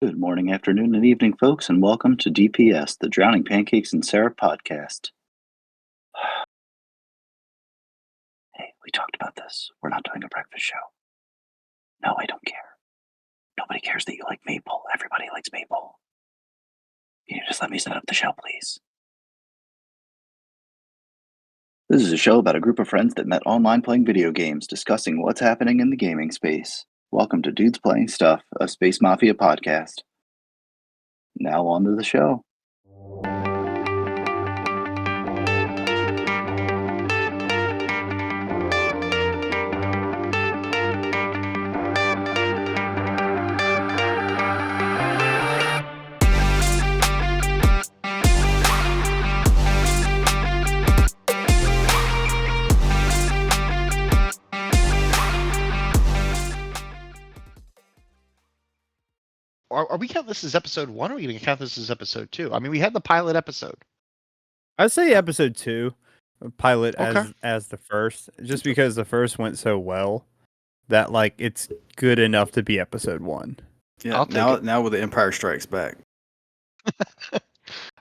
Good morning, afternoon, and evening, folks, and welcome to DPS, the Drowning Pancakes and Syrup podcast. Hey, we talked about this. We're not doing a breakfast show. No, I don't care. Nobody cares that you like maple. Everybody likes maple. Can you just let me set up the show, please? This is a show about a group of friends that met online playing video games, discussing what's happening in the gaming space. Welcome to Dudes Playing Stuff, a Space Mafia podcast. Now on to the show. Are we counting this as episode 1 or are we going to count this as episode 2? I mean, we had the pilot episode. I'd say episode 2, pilot Okay. as the first, just because the first went so well that like it's good enough to be episode 1. Yeah, I'll take now with the Empire Strikes Back.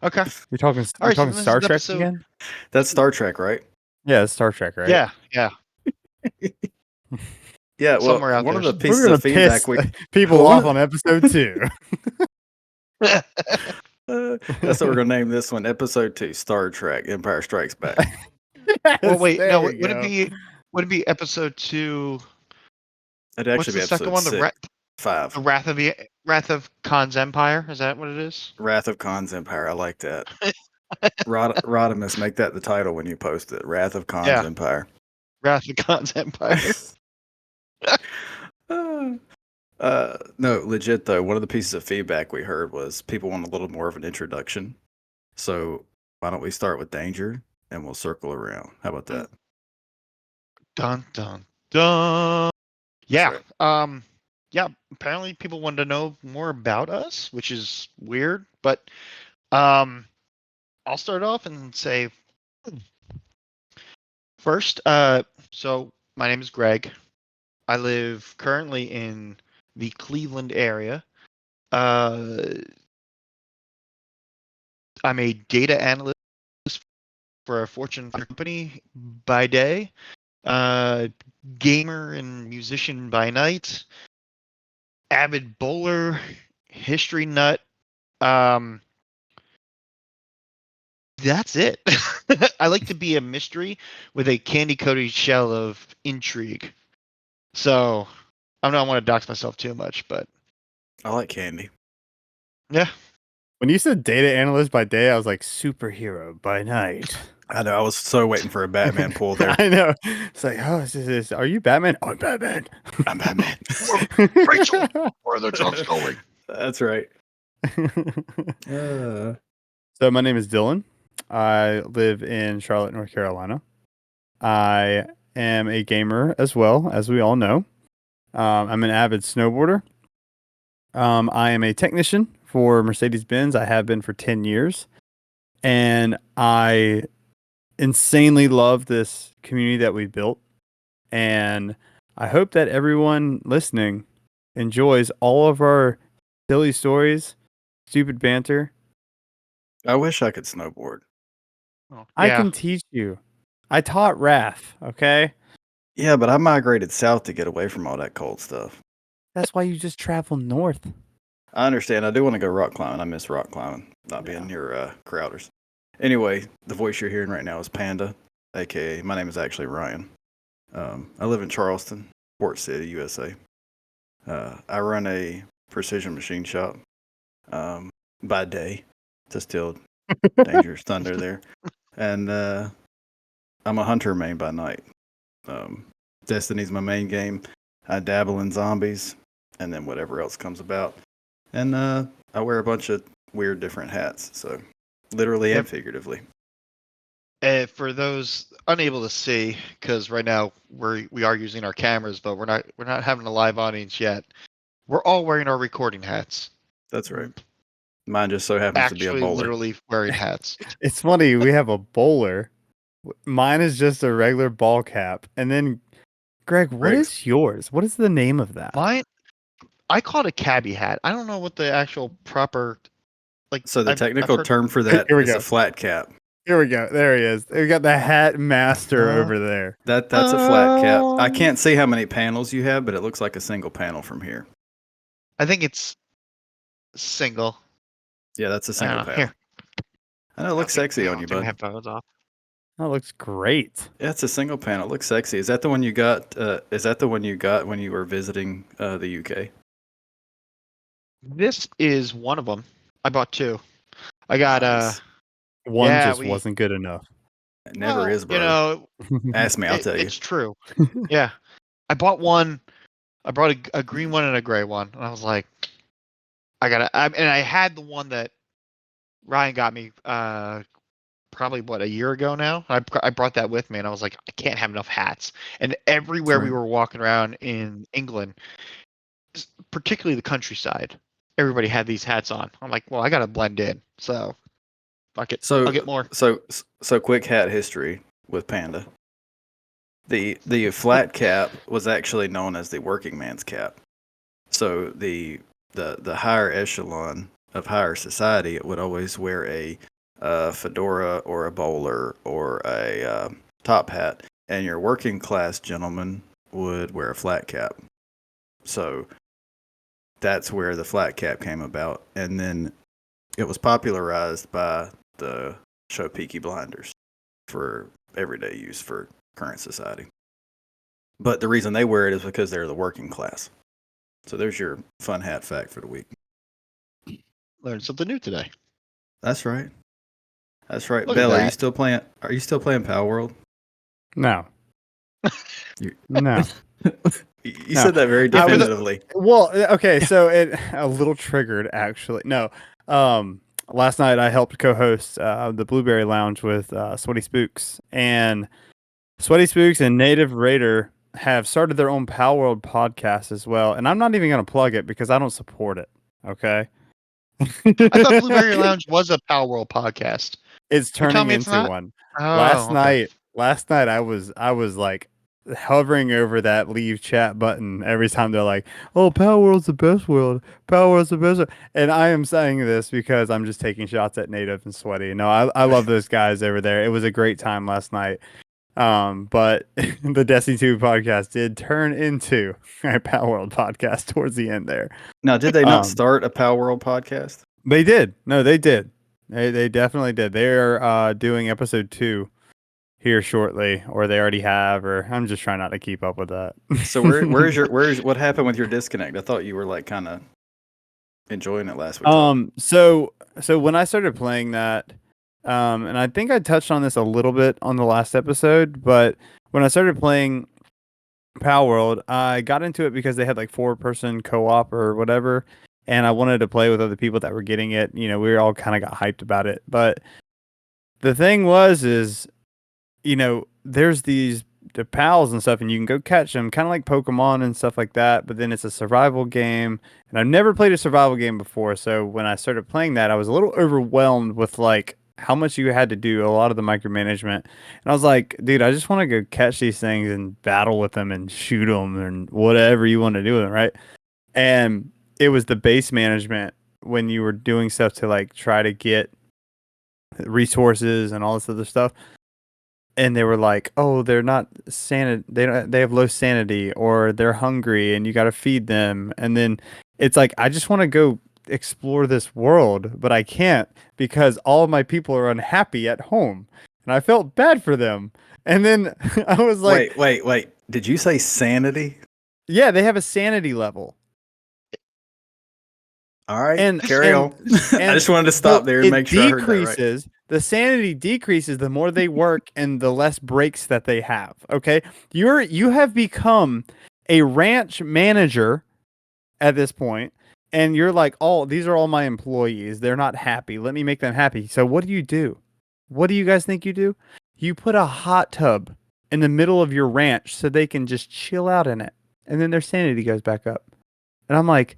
Okay. You're talking All right, so talking this Star is Trek episode- again? That's Star Trek, right? Yeah, it's Star Trek, right? Yeah. Yeah, well, Somewhere out one there. of the We're pieces gonna of feedback piss we people One off of- on episode 2. that's what we're gonna name this one, episode 2, Star Trek: Empire Strikes Back. Well, wait, there no, we would go. it be episode 2? It'd What's actually the be second episode one? 5, The Wrath of Khan's Empire? Is that what it is? Wrath of Khan's Empire. I like that. Rodimus, make that the title when you post it. Wrath of Khan's Yeah. Empire. Wrath of Khan's Empire. No, legit though. One of the pieces of feedback we heard was people want a little more of an introduction. So why don't we start with Danger and we'll circle around? How about that? Dun dun dun. Yeah. That's Yeah, apparently people wanted to know more about us, which is weird, but I'll start off and say first, so my name is Greg. I live currently in the Cleveland area. I'm a data analyst for a Fortune 500 company by day. Gamer and musician by night. Avid bowler, history nut. That's it. I like to be a mystery with a candy-coated shell of intrigue. So, I don't want to dox myself too much, but I like candy. yeah. When you said data analyst by day, I was like superhero by night. I know. I was so waiting for a Batman pull there. I know. It's like, oh, are you Batman? Oh, I'm Batman. I'm Batman. Rachel, where are the drugs going? That's right. So my name is Dylan. I live in Charlotte, North Carolina. I am a gamer as well, as we all know. I'm an avid snowboarder. I am a technician for Mercedes-Benz. I have been for 10 years. And I insanely love this community that we built. And I hope that everyone listening enjoys all of our silly stories, stupid banter. I wish I could snowboard. Oh, I yeah. can teach you. I taught Raph, okay? Yeah, but I migrated south to get away from all that cold stuff. That's why you just travel north. I understand. I do want to go rock climbing. I miss rock climbing, not being near Crowders. Anyway, the voice you're hearing right now is Panda, aka my name is actually Ryan. I live in Charleston, Port City, USA. I run a precision machine shop by day to steal Dangerous Thunder there. And I'm a hunter main by night. Destiny's my main game. I dabble in zombies and then whatever else comes about. And I wear a bunch of weird different hats, so literally and figuratively. For those unable to see, because right now we are using our cameras, but we're not having a live audience yet. We're all wearing our recording hats. That's right. Mine just so happens to be a Actually, bowler. literally wearing hats. It's funny, we have a bowler. Mine is just a regular ball cap. And then, Greg, what Greg's- is yours? What is the name of that? Mine, I call it a cabbie hat. I don't know what the actual proper like. So the I've technical heard, term for that Here we is go. a flat cap. Here we go. There he is. We got the hat master Uh, over there. That's a flat cap. I can't see how many panels you have, but it looks like a single panel from here. I think it's single. Yeah, that's a I single don't know. panel. Here, I know it looks sexy on you, Take my bud. headphones off. That looks great. Yeah, it's a single panel. It looks sexy. Is that the one you got? Is that the one you got when you were visiting the UK? This is one of them. I bought two. I got Nice. One Yeah, just wasn't good enough. It never well, is, bro. you know, Ask me, I'll tell you. it's true. Yeah, I bought one. I brought a green one and a gray one, and I was like, and I had the one that Ryan got me probably a year ago now. I brought that with me, and I was like, I can't have enough hats. And everywhere we right. were walking around in England, particularly the countryside, everybody had these hats on. I'm like, well, I gotta blend in, so fuck it. I'll get more. So quick hat history with Panda. The flat cap was actually known as the working man's cap. So the higher echelon of higher society would always wear a fedora or a bowler or a top hat, and your working class gentleman would wear a flat cap. So that's where the flat cap came about, and then it was popularized by the show Peaky Blinders for everyday use for current society. But the reason they wear it is because they're the working class. So there's your fun hat fact for the week. Learned something new today. That's right. That's right. Look at Bell, are you that. still playing? Are you still playing Power World? No. You- No. You No. said that very I was- definitively. Well, okay, so it a little triggered actually. No. Last night I helped co-host the Blueberry Lounge with Sweaty Spooks, and Sweaty Spooks and Native Raider have started their own Power World podcast as well, and I'm not even going to plug it because I don't support it. Okay. I thought Blueberry Lounge was a Power World podcast. It's You're telling turning me it's into not? one. Oh, okay. Last night I was like hovering over that leave chat button every time they're like, "Oh, Power World's the best world. Power World's the best." And I am saying this because I'm just taking shots at Native and Sweaty. No, I love those guys over there. It was a great time last night. But the Destiny 2 podcast did turn into a Power World podcast towards the end there. Now, did they not start a Power World podcast? They did. No, they did. They definitely did. They're doing episode 2 here shortly, or they already have, or I'm just trying not to keep up with that. So what happened with your disconnect? I thought you were like kind of enjoying it last week. So when I started playing that, and I think I touched on this a little bit on the last episode, but when I started playing Power World, I got into it because they had like 4-person co-op or whatever, and I wanted to play with other people that were getting it. You know, we all kind of got hyped about it, but the thing is, you know, there's the pals and stuff, and you can go catch them, kind of like Pokemon and stuff like that. But then it's a survival game, and I've never played a survival game before. So when I started playing that, I was a little overwhelmed with like how much you had to do, a lot of the micromanagement. And I was like, dude, I just want to go catch these things and battle with them and shoot them and whatever you want to do with them, right? And it was the base management when you were doing stuff to like try to get resources and all this other stuff. And they were like, "Oh, they're not they have low sanity, or they're hungry, and you got to feed them." And then it's like, I just want to go explore this world, but I can't because all of my people are unhappy at home, and I felt bad for them. And then I was like, wait. Did you say sanity? "Yeah, they have a sanity level." All right, And carry on. I just wanted to stop there and make sure I heard that right. The sanity decreases the more they work and the less breaks that they have. Okay, you have become a ranch manager at this point, and you're like, "Oh, these are all my employees. They're not happy. Let me make them happy." So what do? What do you guys think you do? You put a hot tub in the middle of your ranch so they can just chill out in it, and then their sanity goes back up. And I'm like,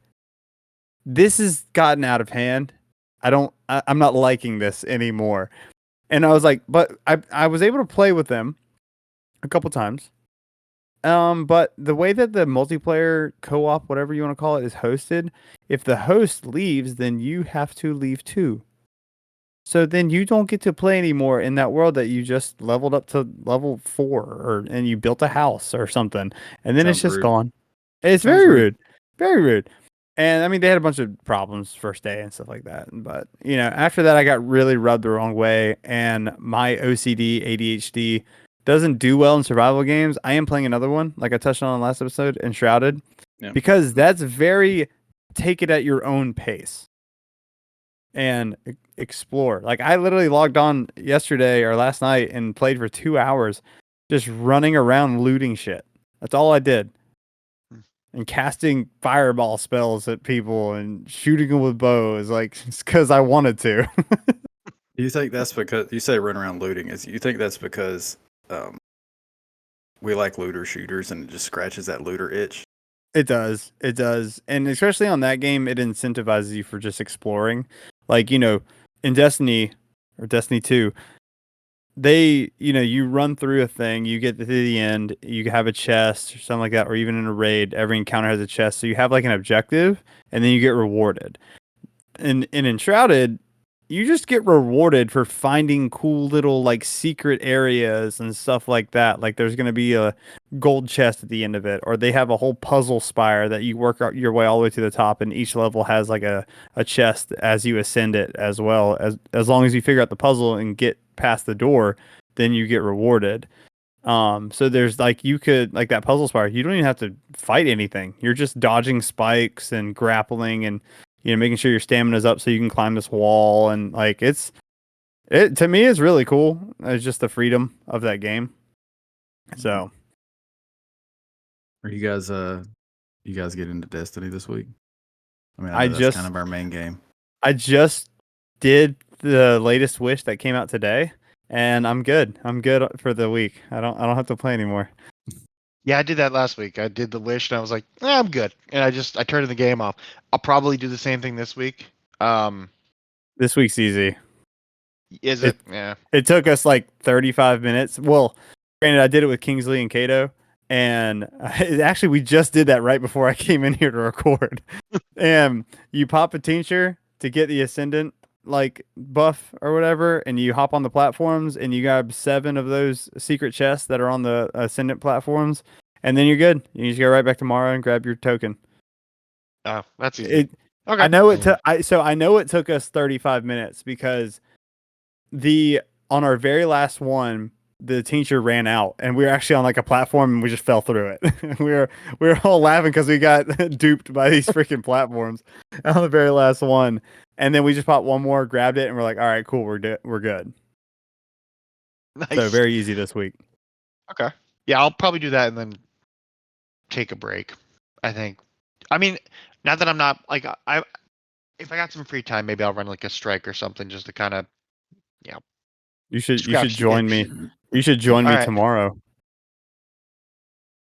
this has gotten out of hand. I'm not liking this anymore. And I was like, but I was able to play with them a couple times. But the way that the multiplayer co-op, whatever you want to call it, is hosted, if the host leaves, then you have to leave too. So then you don't get to play anymore in that world that you just leveled up to level 4 and you built a house or something. And then it's Sounds just rude. gone. It's Sounds very rude. rude. Very rude. And I mean, they had a bunch of problems first day and stuff like that. But, after that, I got really rubbed the wrong way. And my OCD, ADHD doesn't do well in survival games. I am playing another one, like I touched on in the last episode, Enshrouded, Yeah. because that's very take it at your own pace and explore. Like I literally logged on yesterday or last night and played for 2 hours just running around looting shit. That's all I did. And casting fireball spells at people and shooting them with bows, like it's because I wanted to. Do you think that's because you say run around looting? You think that's because we like looter shooters and it just scratches that looter itch? It does. It does. And especially on that game, it incentivizes you for just exploring. Like, in Destiny or Destiny 2, you run through a thing, you get to the end, you have a chest or something like that, or even in a raid, every encounter has a chest. So you have like an objective and then you get rewarded. In Enshrouded, you just get rewarded for finding cool little like secret areas and stuff like that. Like there's going to be a gold chest at the end of it, or they have a whole puzzle spire that you work out your way all the way to the top, and each level has like a chest as you ascend it as well. As long as you figure out the puzzle and get past the door, then you get rewarded. So there's like you could like that puzzle spire, you don't even have to fight anything. You're just dodging spikes and grappling and making sure your stamina's up so you can climb this wall, and like it to me is really cool. It's just the freedom of that game. So Are you guys get into Destiny this week? I mean, I I know that's just kind of our main game. I just did the latest wish that came out today, and I'm good. I'm good for the week. I don't have to play anymore. Yeah, I did that last week. I did the wish, and I was like, I'm good. And I turned the game off. I'll probably do the same thing this week. This week's easy. Is it? Yeah. It took us like 35 minutes. Well, granted, I did it with Kingsley and Kato, and actually, we just did that right before I came in here to record. And you pop a tincture to get the ascendant like buff or whatever, and you hop on the platforms and you grab 7 of those secret chests that are on the ascendant platforms, and then you're good. You just go right back tomorrow and grab your token. Oh, that's easy. It, Okay. I know it took. I know it took us 35 minutes because on our very last one, the tincture ran out, and we were actually on like a platform, and we just fell through it. we were all laughing because we got duped by these freaking platforms on the very last one, and then we just popped one more, grabbed it, and we're like, all right, cool, we're good. Nice. So very easy this week. Okay. Yeah, I'll probably do that and then take a break. I think. I mean, not that I'm not like if I got some free time, maybe I'll run like a strike or something just to kind of, You should scratch the join itch. me. You should join me All right. tomorrow.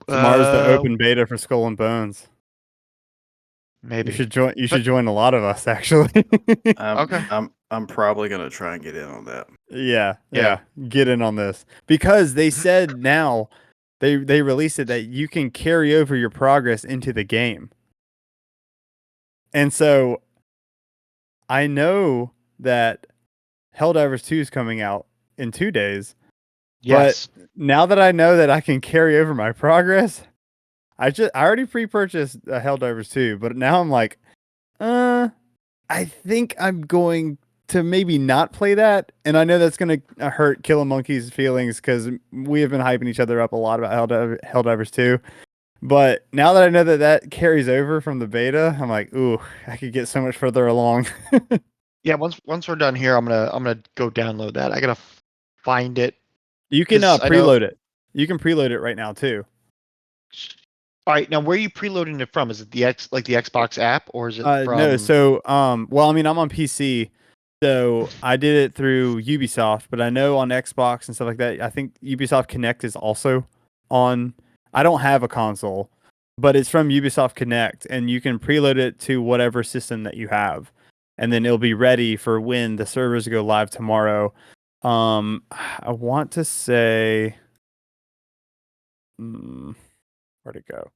Tomorrow's the open beta for Skull and Bones. Maybe. You should join a lot of us actually. Okay. I'm probably gonna try and get in on that. Yeah. Get in on this because they said now they released it that you can carry over your progress into the game. And so I know that Helldivers 2 is coming out in 2 days. Yes. But now that I know that I can carry over my progress, I already pre-purchased Helldivers 2, but now I'm like, I think I'm going to maybe not play that, and I know that's going to hurt Killer Monkey's feelings because we have been hyping each other up a lot about Helldivers 2. But now that I know that that carries over from the beta, I'm like, ooh, I could get so much further along. Yeah. Once we're done here, I'm gonna go download that. I gotta find it. You can 'Cause I know- preload it. You can preload it right now too. All right. Now, where are you preloading it from? Is it the Xbox app, or is it from? No. So, well, I mean, I'm on PC, so I did it through Ubisoft, but I know on Xbox and stuff like that, I think Ubisoft Connect is also on. I don't have a console, but it's from Ubisoft Connect, and you can preload it to whatever system that you have, and then it'll be ready for when the servers go live tomorrow. I want to say, Where'd it go?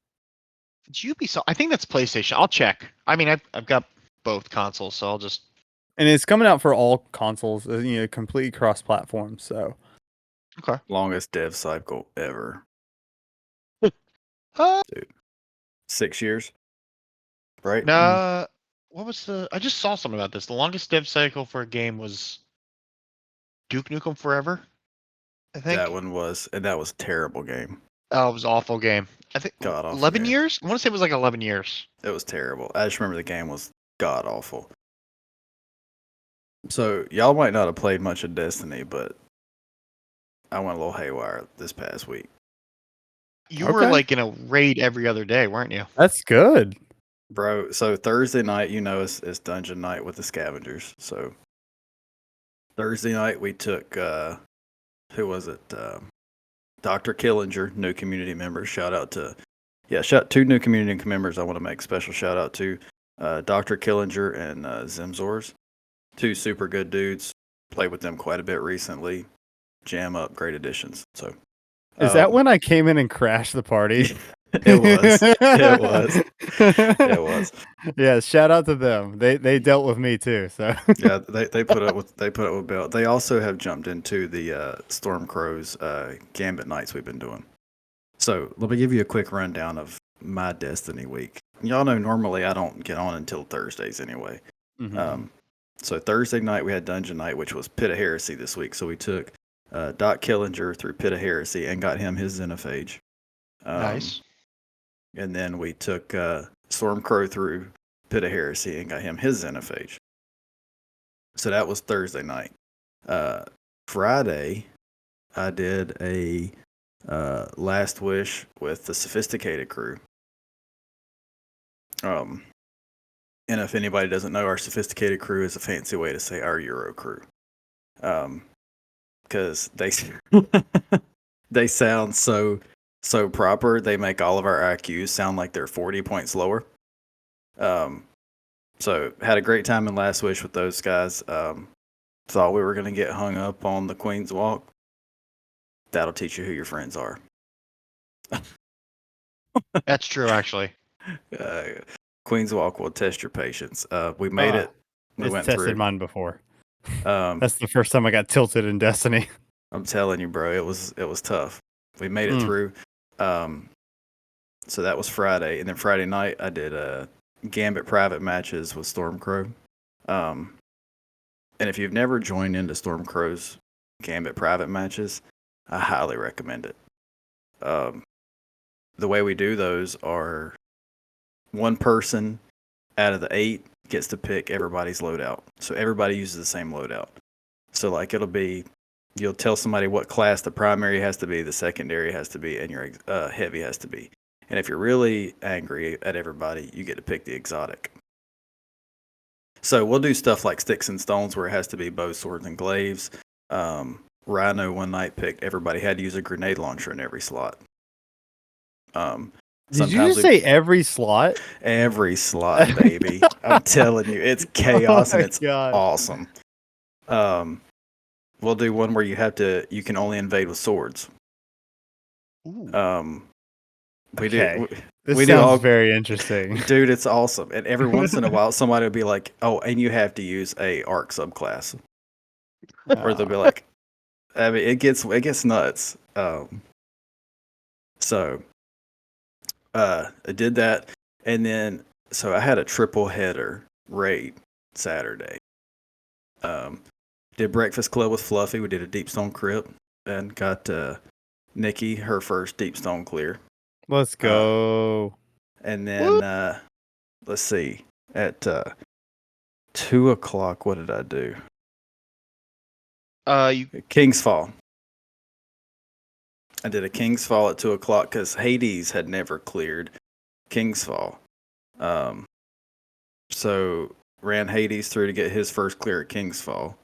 It's Ubisoft. I think that's PlayStation. I'll check. I mean, I've got both consoles, so I'll just. And it's coming out for all consoles, completely cross-platform. So Okay. Longest dev cycle ever. Uh, Dude. 6 years? Right? no. What was the? I just saw something about this. The longest dev cycle for a game was Duke Nukem Forever. I think. That one was, and that was a terrible game. Oh, it was an awful game. I think God awful 11 game. years. I want to say it was like 11 years. It was terrible. I just remember the game was god awful. So y'all might not have played much of Destiny, but I went a little haywire this past week. You were Okay. like in a raid every other day, weren't you? that's good. Bro, so Thursday night, is dungeon night with the scavengers. So Thursday night we took who was it? Dr. Killinger, new community member. Shout out to two new community members I want to make special shout out to. Dr. Killinger and Zimzors. Two super good dudes. Played with them quite a bit recently. Jam up, great additions. So Is that when I came in and crashed the party? it was. It was. It was. Yeah, shout out to them. They dealt with me too. So Yeah, they put up with Bill. They also have jumped into the Stormcrow's Gambit nights we've been doing. So let me give you a quick rundown of my Destiny week. Y'all know normally I don't get on until Thursdays anyway. So Thursday night we had Dungeon Night, which was Pit of Heresy this week. So we took Doc Killinger through Pit of Heresy and got him his Xenophage. Nice. And then we took Stormcrow through Pit of Heresy and got him his Xenophage. So that was Thursday night. Friday, I did a Last Wish with the Sophisticated crew. And if anybody doesn't know, our Sophisticated crew is a fancy way to say our Euro crew. Because they sound so proper. They make all of our IQs sound like they're 40 points lower. So had a great time in Last Wish with those guys. Thought we were going to get hung up on the Queen's Walk. That'll teach you who your friends are. That's true, actually. Queen's Walk will test your patience. We made it. We it's went tested through. mine before. Um, That's the first time I got tilted in Destiny. I'm telling you, bro, it was tough. We made it through. So that was Friday, and then Friday night I did Gambit private matches with Stormcrow. And if you've never joined into Stormcrow's Gambit private matches, I highly recommend it. The way we do those are one person out of the 8 gets to pick everybody's loadout. So everybody uses the same loadout. So like you'll tell somebody what class the primary has to be, the secondary has to be, and your heavy has to be. And if you're really angry at everybody, you get to pick the exotic. So we'll do stuff like Sticks and Stones where it has to be bows, swords, and glaives. Rhino one night picked everybody had to use a grenade launcher in every slot. Did you just say every slot? Every slot, baby. I'm telling you, it's chaos and it's awesome. We'll do one where you can only invade with swords. Ooh. This sounds very interesting. Dude, it's awesome. And every once in a while, somebody will be like, oh, and you have to use a arc subclass. Or they'll be like, I mean, it gets nuts. So I did that. And then, so I had a triple header raid Saturday. Did Breakfast Club with Fluffy. We did a Deep Stone Crypt and got Nikki her first Deep Stone clear. Let's go. And then, let's see, at 2 o'clock, what did I do? King's Fall. I did a King's Fall at 2 o'clock because Hades had never cleared King's Fall. So ran Hades through to get his first clear at King's Fall.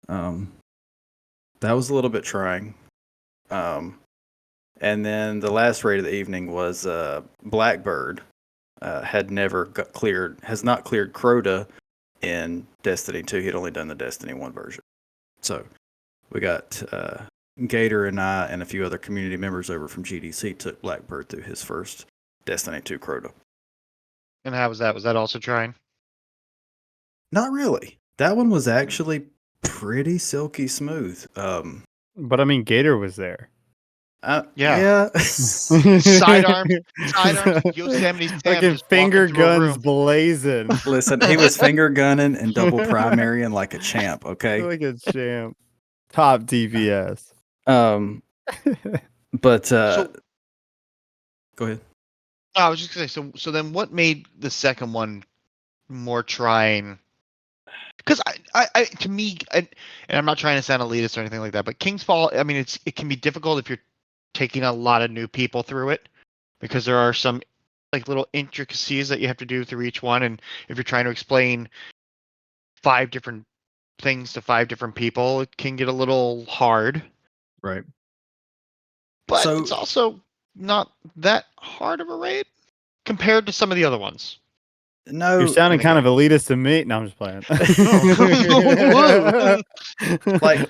That was a little bit trying. And then the last raid of the evening was Blackbird. Has not cleared Crota in Destiny 2. He'd only done the Destiny 1 version. So we got Gator and I and a few other community members over from GDC took Blackbird through his first Destiny 2 Crota. And how was that? Was that also trying? Not really. That one was actually pretty silky smooth. But I mean, Gator was there. Yeah. Yeah. Sidearm, Yosemite Sam Fucking just finger walking through a guns room. blazing. Listen, he was finger gunning and double primary and like a champ, okay? Like a champ. Top DPS. But So- go ahead. I was just gonna say. So then, what made the second one more trying? Because I to me, and I'm not trying to sound elitist or anything like that, but King's Fall. I mean, it can be difficult if you're taking a lot of new people through it, because there are some like little intricacies that you have to do through each one, and if you're trying to explain 5 different things to 5 different people, it can get a little hard. Right. But So- it's also not that hard of a raid compared to some of the other ones. No, You're sounding kind of elitist to me. No, I'm just playing. Like,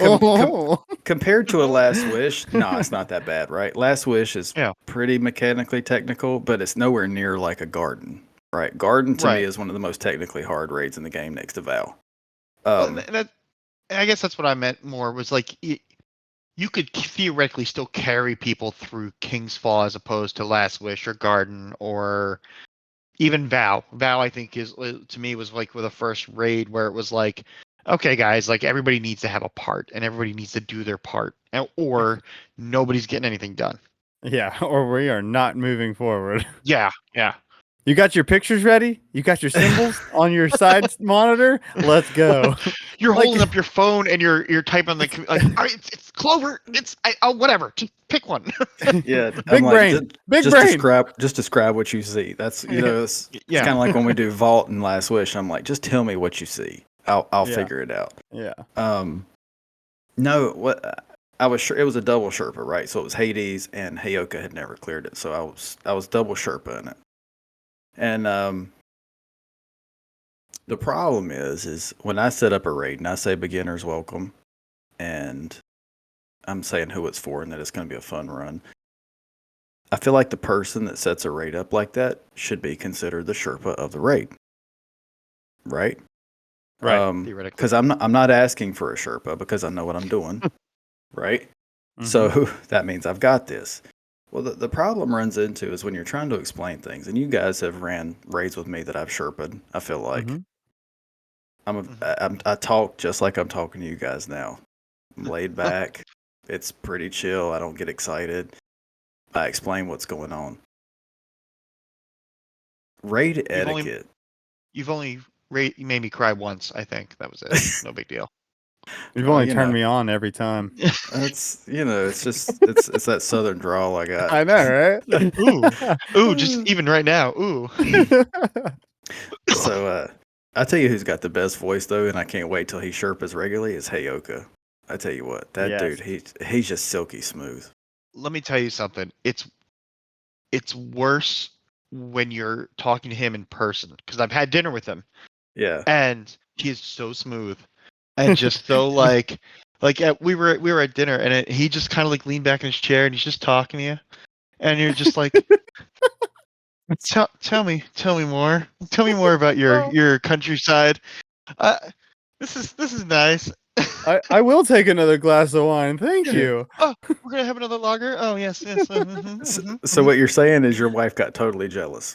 compared to a Last Wish, no, it's not that bad, right? Last Wish is pretty mechanically technical, but it's nowhere near like a Garden, right? Garden to me is one of the most technically hard raids in the game next to Val. I guess that's what I meant more, was like you could theoretically still carry people through King's Fall as opposed to Last Wish or Garden or even Vow. Vow, I think, is to me was like with the first raid where it was like, okay, guys, like everybody needs to have a part and everybody needs to do their part, or nobody's getting anything done. Yeah, or we are not moving forward. Yeah. You got your pictures ready? You got your symbols on your side monitor? Let's go. You're holding up your phone and you're typing on the like, all right, it's Clover. It's whatever. Just pick one. Yeah, Big brain. Big brain. Just describe what you see. That's it's kind of like when we do Vault and Last Wish. I'm like, just tell me what you see. I'll figure it out. Yeah. No, what I was sure it was a double Sherpa, right? So it was Hades and Heyoka had never cleared it, so I was double Sherpa in it. And the problem is when I set up a raid and I say beginners welcome, and I'm saying who it's for and that it's going to be a fun run, I feel like the person that sets a raid up like that should be considered the Sherpa of the raid, right? Right. Theoretically, because I'm not asking for a Sherpa because I know what I'm doing, right? Mm-hmm. So that means I've got this. Well, the problem runs into is when you're trying to explain things, and you guys have ran raids with me that I've Sherpa'd. I feel like I talk just like I'm talking to you guys now. I'm laid back. It's pretty chill. I don't get excited. I explain what's going on. Raid etiquette. You made me cry once. I think that was it. No big deal. You've only turned me on every time. That's it's just it's that southern drawl I got. I know, right? Ooh, just even right now. Ooh. So I tell you who's got the best voice though, and I can't wait till he Sherpas regularly, is Heyoka. I tell you what, that dude, he's just silky smooth. Let me tell you something. It's worse when you're talking to him in person, because I've had dinner with him. Yeah. And he is so smooth. And just so we were at dinner, and he just kind of like leaned back in his chair and he's just talking to you, and you're just like, tell me more about your countryside. This is nice. I will take another glass of wine, thank you. Oh, we're gonna have another lager. Oh yes. So what you're saying is your wife got totally jealous.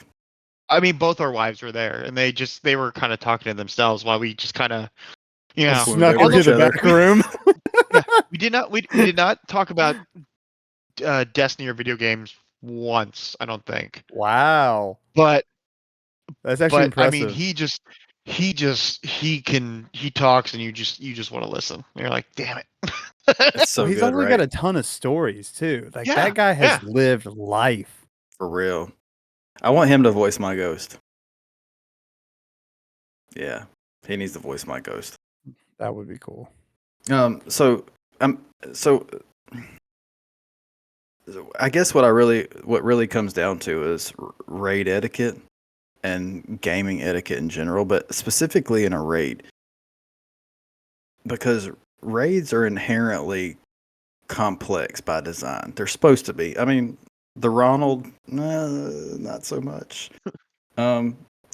I mean, both our wives were there, and they were kind of talking to themselves while we just kind of. Snuck into the back room. We did not talk about Destiny or video games once, I don't think. Wow. But that's actually impressive. I mean, he talks and you just want to listen. And you're like, damn it. So he's good, also got a ton of stories too. Like that guy has lived life. For real. I want him to voice my ghost. Yeah. He needs to voice my ghost. That would be cool. So I guess what really comes down to is raid etiquette and gaming etiquette in general, but specifically in a raid, because raids are inherently complex by design. They're supposed to be. I mean, the Ronald, not so much.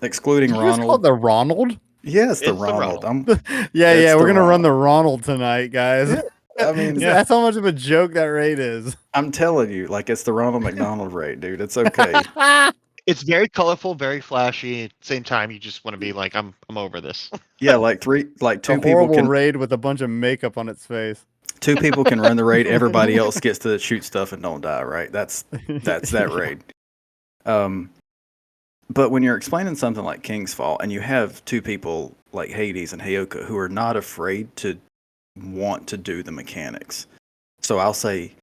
Excluding Did you just call it Ronald. the Ronald? Yes, the It's the Ronald. Ronald. Yeah, It's we're the gonna run the Ronald. Ronald tonight, guys. Yeah, I mean, Yeah. That's how much of a joke that raid is. I'm telling you, like it's the Ronald McDonald raid, dude. It's okay. It's very colorful, very flashy. At the same time, you just want to be like, I'm over this. Yeah, like A two people horrible can raid with a bunch of makeup on its face. run the raid. Everybody else gets to shoot stuff and don't die. Right? That's that raid. But when you're explaining something like King's Fall and you have two people like Hades and Hayoka who are not afraid to want to do the mechanics. So I'll say,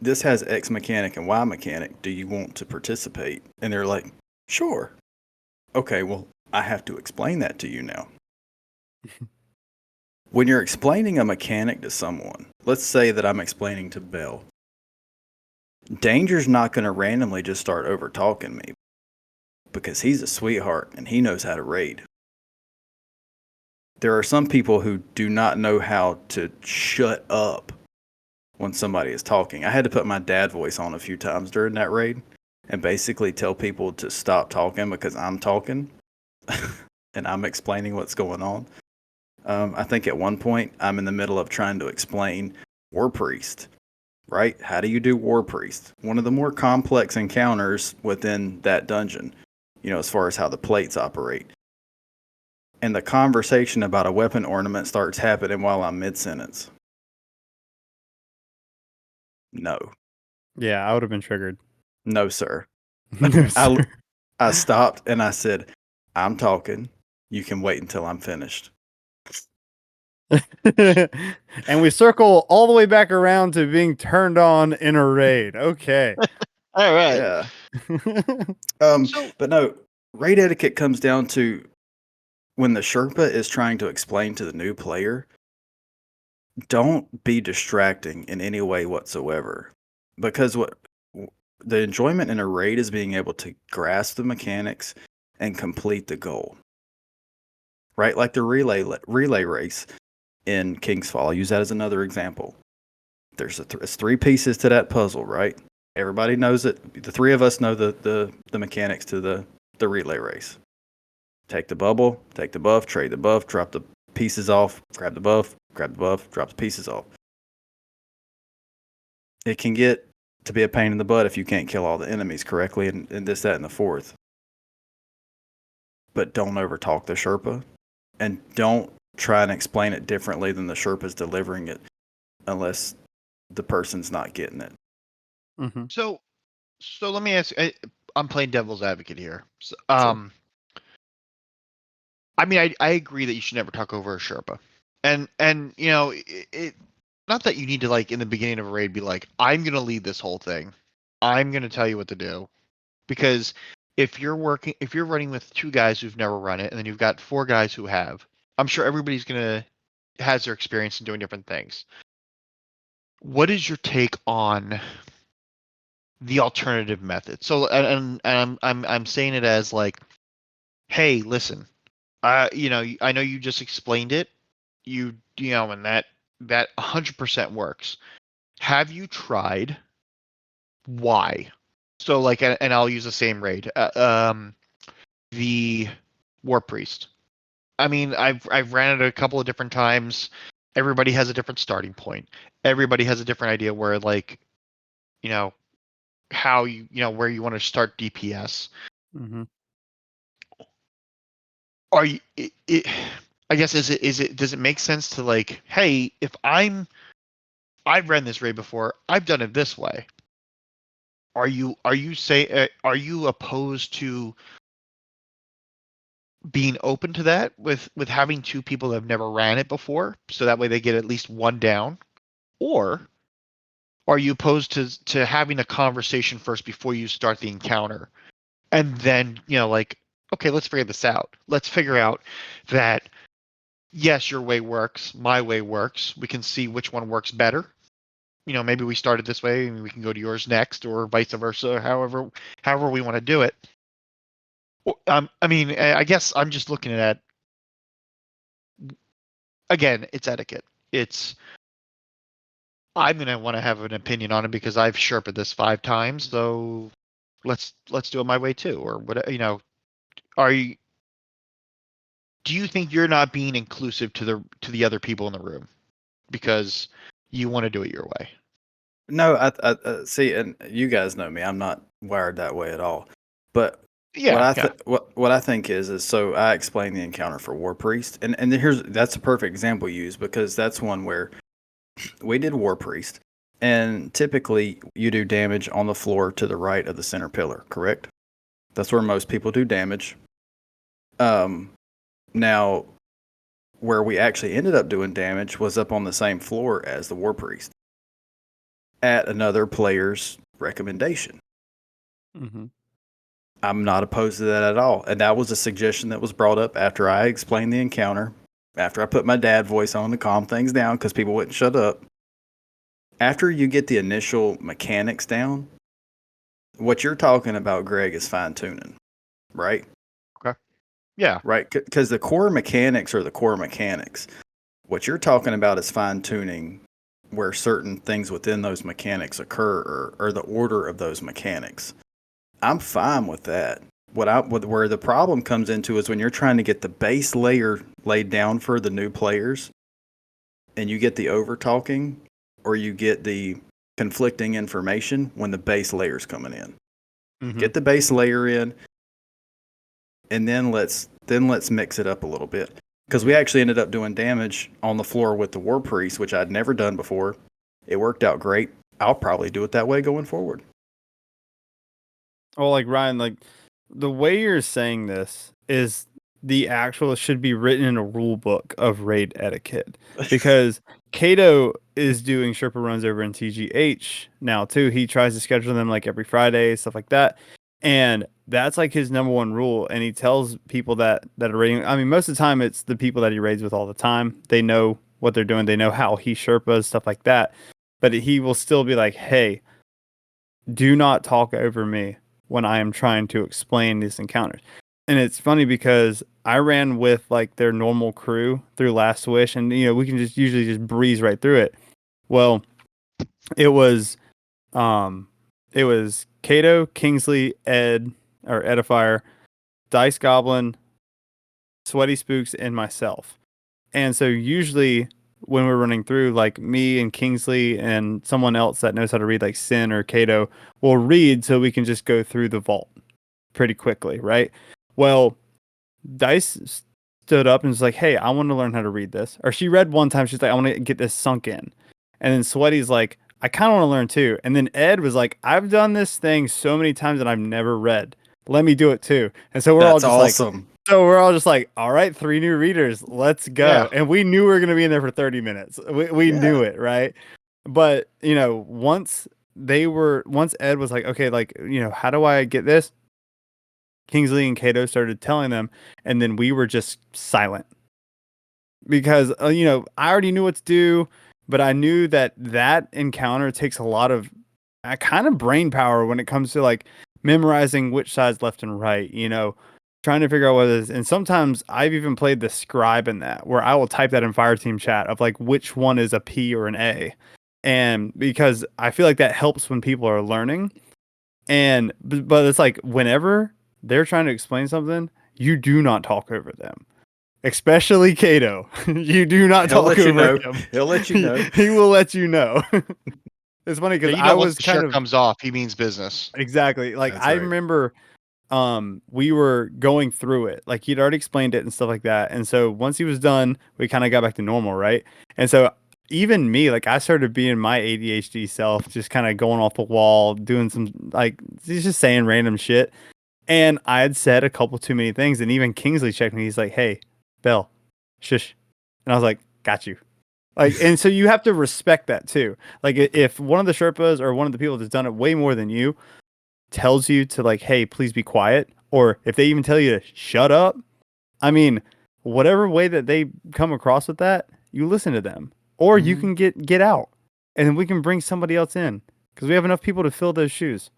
this has X mechanic and Y mechanic. Do you want to participate? And they're like, sure. Okay, well, I have to explain that to you now. When you're explaining a mechanic to someone, let's say that I'm explaining to Bell, Danger's not going to randomly just start over talking me because he's a sweetheart and he knows how to raid. There are some people who do not know how to shut up when somebody is talking. I had to put my dad voice on a few times during that raid and basically tell people to stop talking because I'm talking and I'm explaining what's going on. I think at one point I'm in the middle of trying to explain War Priest, right? How do you do War Priest? One of the more complex encounters within that dungeon, as far as how the plates operate. And the conversation about a weapon ornament starts happening while I'm mid-sentence. No. Yeah, I would have been triggered. No, sir. No, sir. I stopped and I said, I'm talking. You can wait until I'm finished. And we circle all the way back around to being turned on in a raid. Okay. All right. Yeah. So But no, raid etiquette comes down to when the Sherpa is trying to explain to the new player, don't be distracting in any way whatsoever. Because what the enjoyment in a raid is being able to grasp the mechanics and complete the goal. Right? Like the relay race in King's Fall. I'll use that as another example. There's it's three pieces to that puzzle, right? Everybody knows it. The three of us know the mechanics to the relay race. Take the bubble, take the buff, trade the buff, drop the pieces off, grab the buff, drop the pieces off. It can get to be a pain in the butt if you can't kill all the enemies correctly and this, that, and the fourth. But don't overtalk the Sherpa. And don't try and explain it differently than the Sherpa's delivering it unless the person's not getting it. Mm-hmm. So let me ask. I'm playing devil's advocate here. So, Sure. I mean, I agree that you should never talk over a Sherpa, and it not that you need to like in the beginning of a raid be like, I'm gonna lead this whole thing, I'm gonna tell you what to do, because if you're running with two guys who've never run it, and then you've got four guys who have, I'm sure everybody's has their experience in doing different things. What is your take on the alternative method? So, and I'm saying it as like, hey, listen, I know you just explained it, and that 100% works. Have you tried why? So like, and I'll use the same raid, the War Priest. I mean, I've ran it a couple of different times. Everybody has a different starting point. Everybody has a different idea where like, how where you want to start DPS. Mm-hmm. Are you I guess is it does it make sense to like, hey, if I've ran this raid before, I've done it this way. Are you opposed to being open to that with having two people that have never ran it before, so that way they get at least one down? Or are you opposed to having a conversation first before you start the encounter? And then, like, okay, let's figure this out. Let's figure out that, yes, your way works, my way works. We can see which one works better. Maybe we started this way and we can go to yours next, or vice versa, however we want to do it. I mean, I guess I'm just looking at, again, it's etiquette. It's I'm gonna want to have an opinion on it because I've sharpened this 5 times. So let's do it my way too, or what? Are you? Do you think you're not being inclusive to the other people in the room because you want to do it your way? No, I see, and you guys know me. I'm not wired that way at all. But Yeah, what I think is so I explained the encounter for War Priest, and that's a perfect example you use because that's one where we did War Priest, and typically you do damage on the floor to the right of the center pillar, correct? That's where most people do damage. Now where we actually ended up doing damage was up on the same floor as the War Priest at another player's recommendation. Mm-hmm. I'm not opposed to that at all. And that was a suggestion that was brought up after I explained the encounter, after I put my dad voice on to calm things down because people wouldn't shut up. After you get the initial mechanics down, what you're talking about, Greg, is fine tuning, right? Okay. Yeah. Right? Because the core mechanics are the core mechanics. What you're talking about is fine tuning where certain things within those mechanics occur or the order of those mechanics. I'm fine with that. Where the problem comes into is when you're trying to get the base layer laid down for the new players, and you get the over talking, or you get the conflicting information when the base layer's coming in. Mm-hmm. Get the base layer in, and then let's mix it up a little bit. Because we actually ended up doing damage on the floor with the War Priest, which I'd never done before. It worked out great. I'll probably do it that way going forward. Oh, like Ryan, like the way you're saying this is the actual should be written in a rule book of raid etiquette because Kato is doing Sherpa runs over in TGH now too. He tries to schedule them like every Friday, stuff like that. And that's like his number one rule. And he tells people that are raiding. I mean, most of the time it's the people that he raids with all the time. They know what they're doing. They know how he Sherpas, stuff like that. But he will still be like, hey, do not talk over me when I am trying to explain these encounters. And it's funny because I ran with like their normal crew through Last Wish, and we can just usually just breeze right through it. Well, it was Kato, Kingsley, Ed or Edifier, Dice Goblin, Sweaty Spooks, and myself. And so usually when we're running through, like me and Kingsley and someone else that knows how to read, like Sin or Kato, will read so we can just go through the vault pretty quickly, right? Well, Dice stood up and was like, hey, I want to learn how to read this. Or she read one time, she's like, I want to get this sunk in. And then Sweaty's like, I kind of want to learn too. And then Ed was like, I've done this thing so many times that I've never read. Let me do it too. And so we're all just awesome. like, all right, 3 new readers, let's go. Yeah. And we knew we were going to be in there for 30 minutes. We knew it, right? But, once Ed was like, okay, like, how do I get this? Kingsley and Kato started telling them, and then we were just silent because I already knew what to do, but I knew that encounter takes a lot of kind of brain power when it comes to like memorizing which side's left and right, trying to figure out what it is. And sometimes I've even played the scribe in that, where I will type that in Fireteam chat of like which one is a P or an A, and because I feel like that helps when people are learning. And but it's like whenever they're trying to explain something, you do not talk over them. Especially Kato. You do not talk over him. He'll let you know. He will let you know. It's funny because I was once the shirt comes off, he means business. Exactly. Like That's I right. remember we were going through it. Like he'd already explained it and stuff like that. And so once he was done, we kind of got back to normal, right? And so even me, like I started being my ADHD self, just kind of going off the wall, doing some like just saying random shit. And I had said a couple too many things, and even Kingsley checked me. He's like, "Hey, Bell, shush," and I was like, "Got you." Like, and so you have to respect that too. Like, if one of the Sherpas or one of the people that's done it way more than you tells you to like, "Hey, please be quiet," or if they even tell you to shut up, I mean, whatever way that they come across with that, you listen to them, or you can get out, and then we can bring somebody else in because we have enough people to fill those shoes.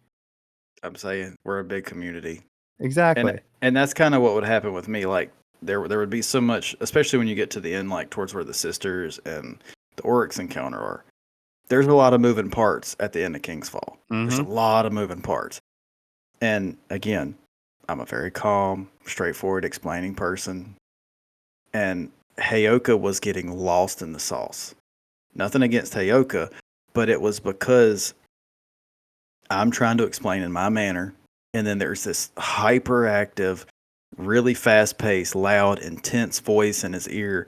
I'm saying we're a big community. Exactly. And that's kind of what would happen with me. Like there would be so much, especially when you get to the end, like towards where the sisters and the Oryx encounter are. there's a lot of moving parts at the end of King's Fall. There's a Mhm. lot of moving parts. And again, I'm a very calm, straightforward, explaining person. And Heyoka was getting lost in the sauce. Nothing against Heyoka, but it was because I'm trying to explain in my manner. And then there's this hyperactive, really fast paced, loud, intense voice in his ear.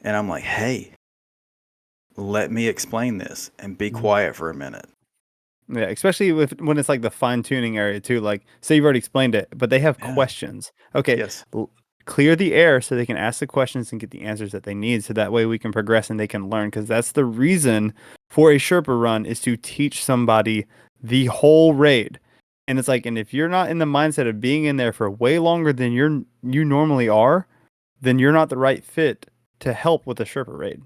And I'm like, hey, let me explain this and be quiet for a minute. Yeah, especially when it's like the fine tuning area too. Like, say you've already explained it, but they have Yeah. questions. Okay, Yes. clear the air so they can ask the questions and get the answers that they need. So that way we can progress and they can learn. Because that's the reason for a Sherpa run is to teach somebody the whole raid. And it's like, and if you're not in the mindset of being in there for way longer than you normally are, then you're not the right fit to help with a Sherpa raid.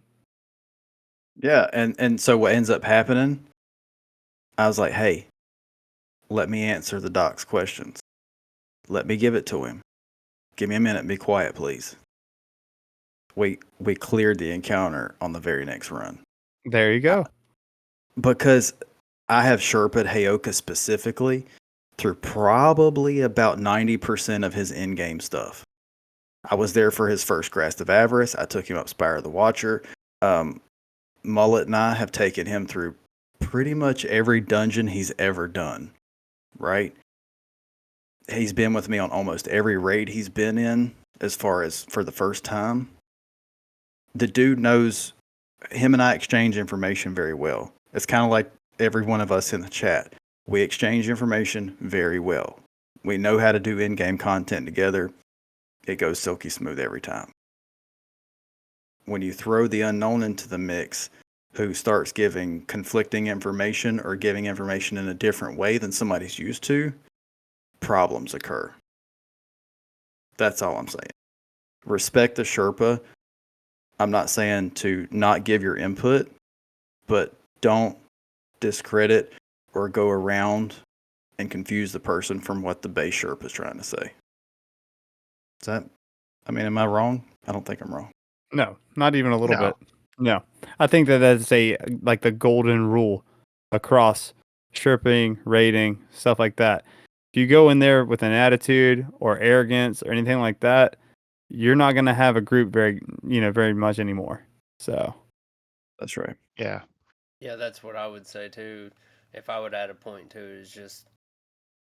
Yeah. And so what ends up happening, I was like, hey, let me answer the doc's questions. Let me give it to him. Give me a minute. Be quiet, please. We cleared the encounter on the very next run. There you go. Because I have Sherpa'd Heyoka specifically through probably about 90% of his in-game stuff. I was there for his first Grasp of Avarice. I took him up Spire of the Watcher. Mullet and I have taken him through pretty much every dungeon he's ever done, right? He's been with me on almost every raid he's been in as far as for the first time. The dude knows, him and I exchange information very well. It's kind of like every one of us in the chat. We exchange information very well. We know how to do in-game content together. It goes silky smooth every time. When you throw the unknown into the mix, who starts giving conflicting information or giving information in a different way than somebody's used to, problems occur. That's all I'm saying. Respect the Sherpa. I'm not saying to not give your input, but don't discredit or go around and confuse the person from what the base Sherpa is trying to say. Is that, I mean, am I wrong? I don't think I'm wrong. No, not even a little No. bit. No, I think that's like the golden rule across chirping, rating, stuff like that. If you go in there with an attitude or arrogance or anything like that, you're not going to have a group very much anymore. So That's right. Yeah. Yeah, that's what I would say too. If I would add a point to it, is just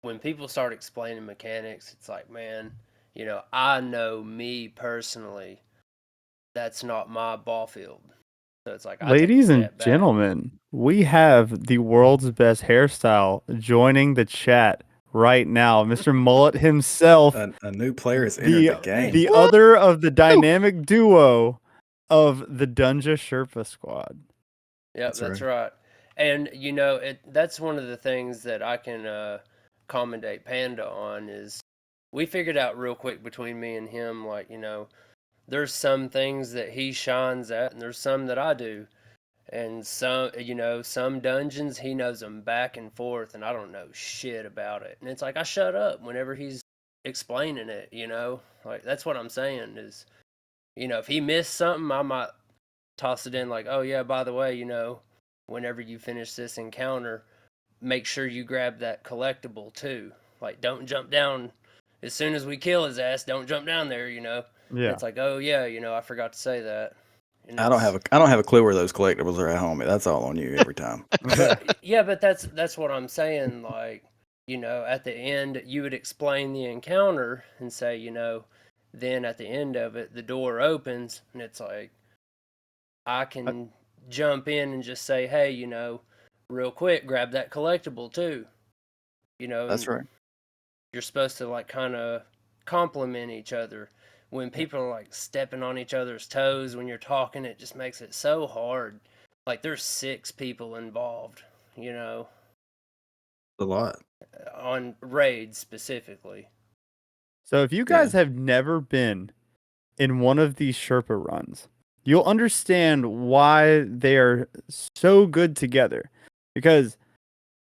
when people start explaining mechanics, it's like, man, I know me personally, that's not my ball field. So it's like I take a ladies and step back. gentlemen, we have the world's best hairstyle joining the chat right now. Mr. Mullet himself, A new player has entered the game. the other of the dynamic duo of the Dunja Sherpa squad. Yep, that's right. And that's one of the things that I can commendate Panda on is we figured out real quick between me and him, like, there's some things that he shines at and there's some that I do. And some dungeons he knows them back and forth and I don't know shit about it. And it's like I shut up whenever he's explaining it, Like that's what I'm saying is, if he missed something, I might toss it in like, oh yeah, by the way, whenever you finish this encounter, make sure you grab that collectible too. Like, don't jump down as soon as we kill his ass. Don't jump down there, Yeah. It's like, oh yeah, I forgot to say that. And I don't have a clue where those collectibles are at, homie. That's all on you every time. Yeah, but that's what I'm saying. Like, at the end, you would explain the encounter and say, then at the end of it, the door opens and it's like, I can jump in and just say, hey, real quick, grab that collectible too. That's right. You're supposed to like kind of compliment each other. When people are like stepping on each other's toes when you're talking, it just makes it so hard. Like there's 6 people involved, A lot. on raids specifically. So if you guys have never been in one of these Sherpa runs, you'll understand why they are so good together. Because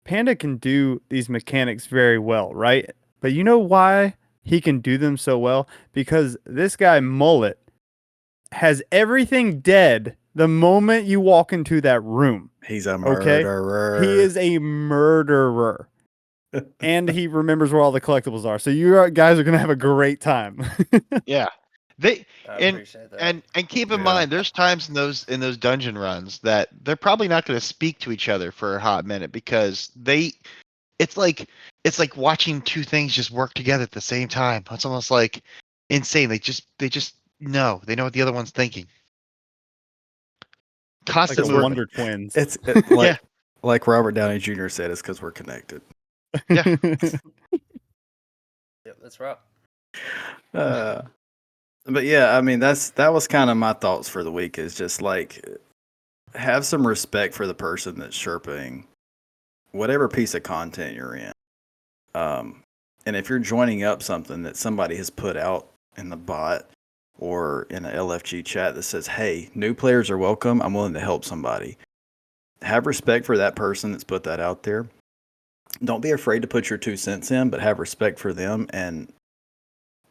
Panda can do these mechanics very well, right? But you know why he can do them so well? Because this guy Mullet has everything dead the moment you walk into that room. He's a Okay? murderer. He is a murderer. And he remembers where all the collectibles are. So you guys are going to have a great time. Yeah. I And appreciate that. and keep in Yeah. mind, there's times in those dungeon runs that they're probably not going to speak to each other for a hot minute because it's like watching two things just work together at the same time. It's almost like insane. They just know. They know what the other one's thinking. Like Constant the movement. Wonder Twins. It's Yeah. like Robert Downey Jr. said, it's because we're connected. Yeah. Yep, that's right. But yeah, I mean that was kind of my thoughts for the week. Is just like have some respect for the person that's Sherpaing whatever piece of content you're in. And if you're joining up something that somebody has put out in the bot or in an LFG chat that says, "Hey, new players are welcome. I'm willing to help somebody." Have respect for that person that's put that out there. Don't be afraid to put your 2 cents in, but have respect for them and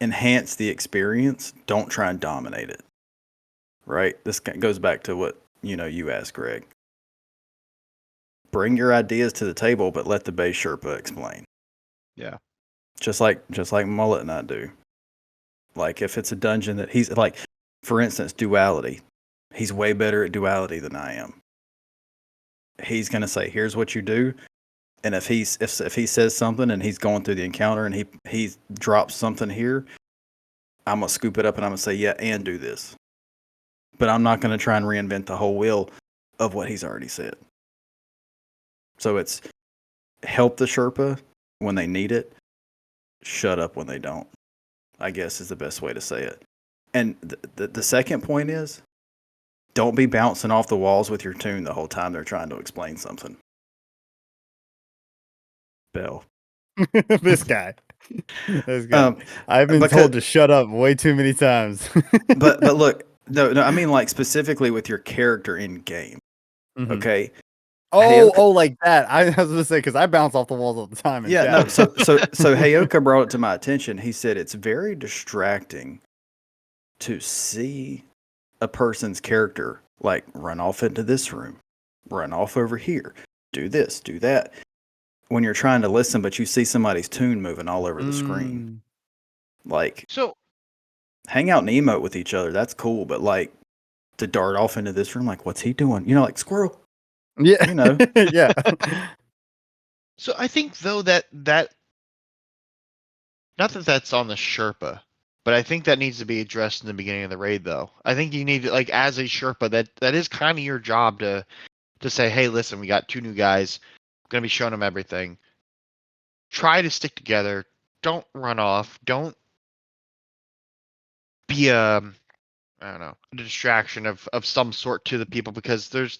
enhance the experience. Don't try and dominate it. Right? This goes back to what you asked, Greg. Bring your ideas to the table, but let the base Sherpa explain. Yeah. Just like Mullet and I do. Like if it's a dungeon that he's like, for instance, duality. He's way better at duality than I am. He's gonna say, "Here's what you do," and if he says something and he's going through the encounter and he drops something here, I'm gonna scoop it up and I'm gonna say, "Yeah, and do this." But I'm not gonna try and reinvent the whole wheel of what he's already said. So it's help the Sherpa when they need it. Shut up when they don't, I guess is the best way to say it. And the second point is, don't be bouncing off the walls with your tune the whole time they're trying to explain something. Bell. This guy. I've been told to shut up way too many times. but look, no, I mean like specifically with your character in game. Mhm. Okay. Oh, like that. I was gonna say because I bounce off the walls all the time. Yeah, no. So Heyoka brought it to my attention. He said it's very distracting to see a person's character like run off into this room, run off over here, do this, do that. When you're trying to listen, but you see somebody's tune moving all over the screen. Like, So hang out and emote with each other. That's cool. But like to dart off into this room, like, what's he doing? Like squirrel. Yeah. Yeah. So I think though that not that that's on the Sherpa, but I think that needs to be addressed in the beginning of the raid though. I think you need to, like, as a Sherpa, that is kind of your job to say, hey, listen, we got 2 new guys, I'm gonna be showing them everything. Try to stick together. Don't run off. Don't be I don't know, a distraction of some sort to the people, because there's,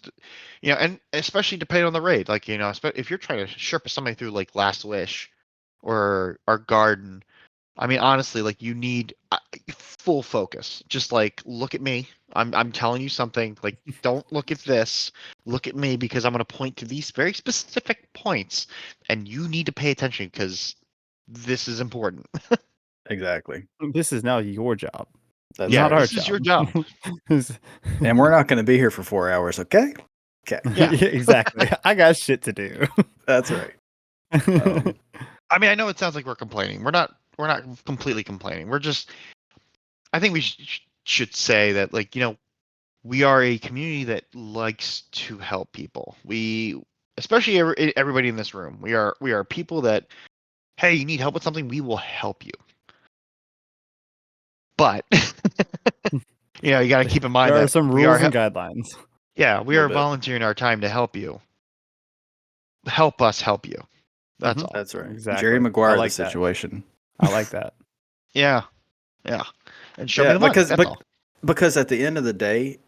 and especially depending on the raid, like, if you're trying to Sherpa somebody through like Last Wish or Garden, I mean, honestly, like, you need full focus. Just like, look at me. I'm telling you something. Like, don't look at this. Look at me, because I'm going to point to these very specific points, and you need to pay attention because this is important. Exactly. This is now your job. That's Not our this job. is your job. And we're not going to be here for 4 hours, okay? Okay. Yeah. Exactly. I got shit to do. That's right. I mean, I know it sounds like we're complaining. We're not completely complaining. We're just, I think we should say that, like, we are a community that likes to help people. We, especially everybody in this room, we are people that, hey, you need help with something, we will help you. But you got to keep in mind There are that some rules and guidelines. Yeah, we A are little bit. volunteering our time to help you. Help us help you. That's all. That's right. Exactly. Jerry Maguire, I like the that. situation. I like that. Yeah. And show me the money. That's all. Because at the end of the day,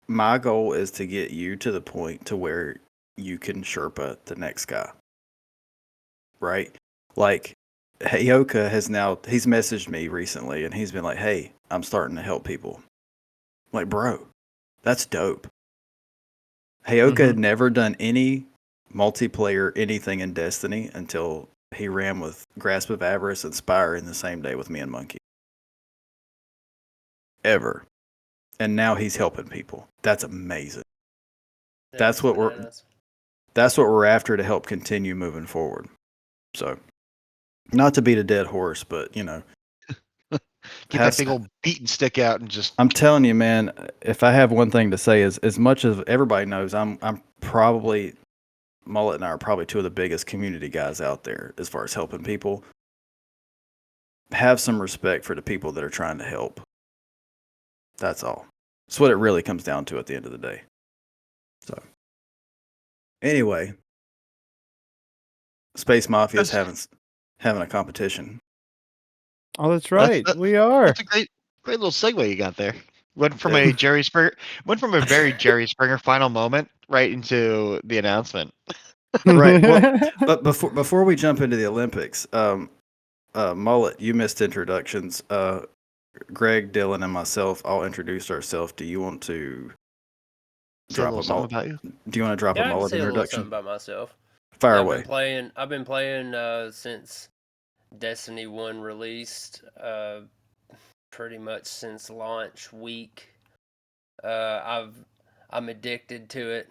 my goal is to get you to the point to where you can Sherpa the next guy. Right? Like, Heyoka he's messaged me recently and he's been like, hey, I'm starting to help people. Like, bro, that's dope. Heyoka had never done any multiplayer anything in Destiny until he ran with Grasp of Avarice and Spire in the same day with me and Monkey. Ever. and now he's helping people. That's amazing. Yeah, That's it's what bananas. that's what we're after to help continue moving forward. So, not to beat a dead horse, but you know, Get that big old beating stick out and just. I'm telling you, man. If I have one thing to say, is as much as everybody knows, I'm probably Mullet and I are probably two of the biggest community guys out there as far as helping people. Have some respect for the people that are trying to help. That's all. That's what it really comes down to at the end of the day. So, anyway, Space Mafia is having a competition. Oh, that's right. We are. That's a great little segue you got there. Went from a very Jerry Springer final moment right into the announcement. Right. Well, but before we jump into the Olympics, Mullet, you missed introductions. Greg, Dylan, and myself all introduced ourselves. Do you want to drop a something about you? Do you want to drop a Mullet I can say a little introduction? something about myself. Fire I've away. been playing since Destiny 1 released, pretty much since launch week. I'm addicted to it.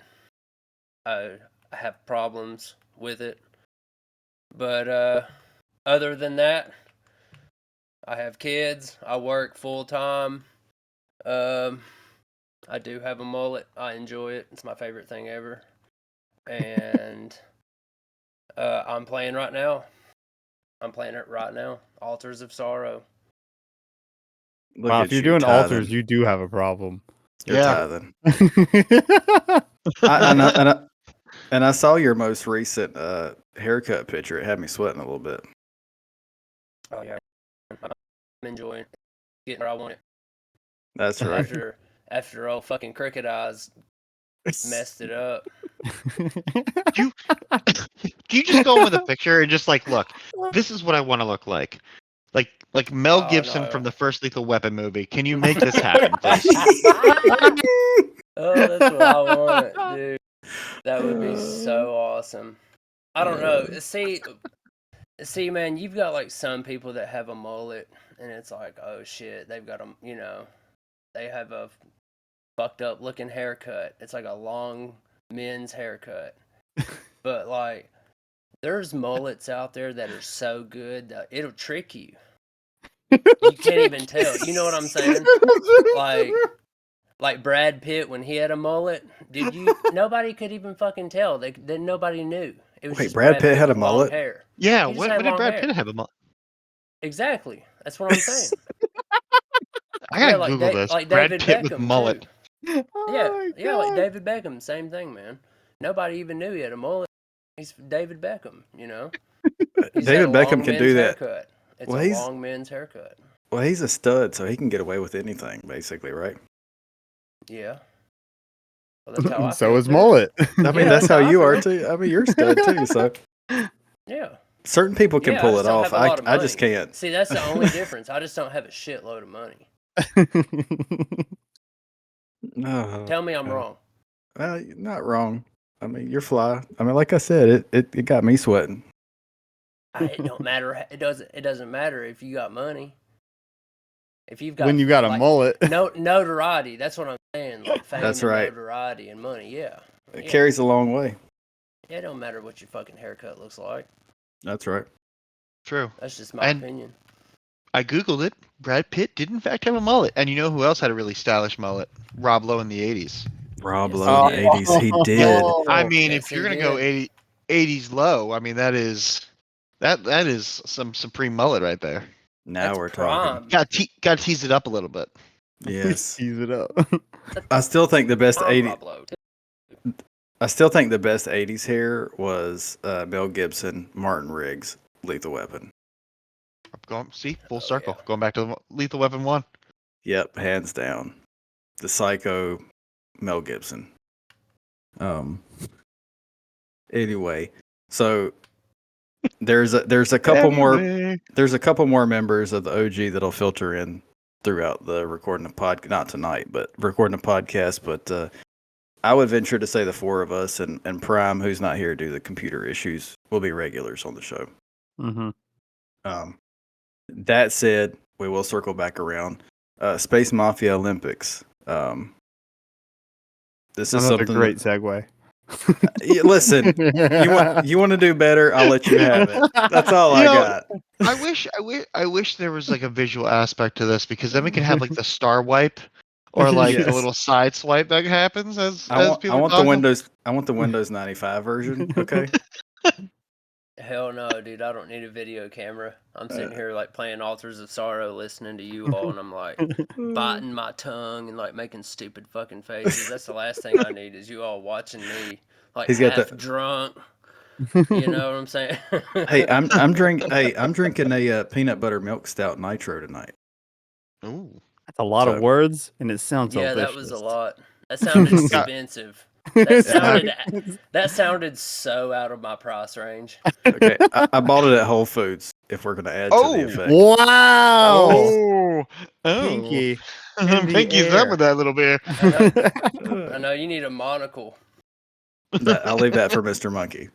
I have problems with it, but other than that, I have kids. I work full time. I do have a mullet. I enjoy it. It's my favorite thing ever. And I'm playing right now. I'm playing it right now. Altars of Sorrow. Look Wow, at if you're you doing tithing. altars, you do have a problem. You're Yeah. tithing. And I saw your most recent haircut picture. It had me sweating a little bit. Oh yeah, I'm enjoying it. Getting where I want it. That's right. After old fucking Cricket Eyes messed it up. Do you just go in with a picture and just like, look, this is what I want to look like. Like Mel Oh, Gibson no. from the first Lethal Weapon movie. Can you make this happen, please? Oh, that's what I want, dude. That would be so awesome. I don't know. See, man, you've got like some people that have a mullet, and it's like, oh shit, they've got them. You know, they have a fucked up looking haircut. It's like a long men's haircut, but like, there's mullets out there that are so good that it'll trick you. You can't even tell. You know what I'm saying? Like Brad Pitt when he had a mullet. Nobody could even fucking tell. Nobody knew. It was Wait, just Brad Pitt had with a long mullet? hair. Yeah, He just when had did long Brad hair. Pitt have a mullet? Exactly. That's what I'm saying. I gotta Yeah, like Google this. like Brad David Pitt with Beckham mullet. too. Oh Yeah, like David Beckham, same thing, man. Nobody even knew he had a mullet. He's David Beckham, you know. He's David got a Beckham long can men's do that. haircut. It's Well, a long men's haircut. Well, he's a stud, so he can get away with anything, basically, right? Yeah. Well, that's how I So feel, is too. mullet. I mean, Yeah, that's how I you are feel. too. I mean, you're a stud too. So Yeah. certain people can Yeah, pull I it just don't off. have a lot of I just money. can't. See, that's the only difference. I just don't have a shitload of money. No, Tell me I'm wrong. well, you're not wrong. I mean, you're fly. I mean, like I said, it got me sweating. It don't matter. It doesn't matter if you got money. If you've got When you got a like, mullet. notoriety, that's what I'm saying. Like fame That's and right. notoriety and money. Yeah. It carries a long way. It don't matter what your fucking haircut looks like. That's right. True. That's just my opinion. I Googled it. Brad Pitt did in fact have a mullet. And you know who else had a really stylish mullet? Rob Lowe in the 80s. Rob Yes, Lowe he in the 80s, he did. I mean, Yes, if you're he gonna go did. 80s low, I mean that is some supreme mullet right there. Now That's we're prime. talking. Got to tease it up a little bit. Yes. Tease it up. I still think the best Prime 80s. Rob Lowe, too. I still think the best 80s hair was Mel Gibson, Martin Riggs, Lethal Weapon. Full circle. Going back to Lethal Weapon 1. Yep, hands down. The Psycho Mel Gibson. Anyway, so there's a couple more members of the OG that'll filter in throughout the recording of not tonight, but recording a podcast. But I would venture to say the four of us and Prime, who's not here due to computer issues, will be regulars on the show. Mm-hmm. That said, we will circle back around. Space Mafia Olympics. This is Another something. great segue. Listen, you want to do better? I'll let you have it. That's all I got. I wish there was like a visual aspect to this, because then we can have like the star wipe or like Yes. the little side swipe that happens as I people want talk. the Windows 95 version. Okay. Hell no, dude! I don't need a video camera. I'm sitting here like playing Altars of Sorrow, listening to you all, and I'm like biting my tongue and like making stupid fucking faces. That's the last thing I need is you all watching me like He's got half drunk. You know what I'm saying? Hey, I'm drinking a peanut butter milk stout nitro tonight. Ooh. That's a lot of words, and it sounds Yeah, delicious. that was a lot. That sounded expensive. That sounded so out of my price range. Okay, I bought it at Whole Foods. If we're gonna add to the effect. Wow! Oh, Pinky. in the Pinky's air. up with that little beer. I know you need a monocle. I'll leave that for Mr. Monkey.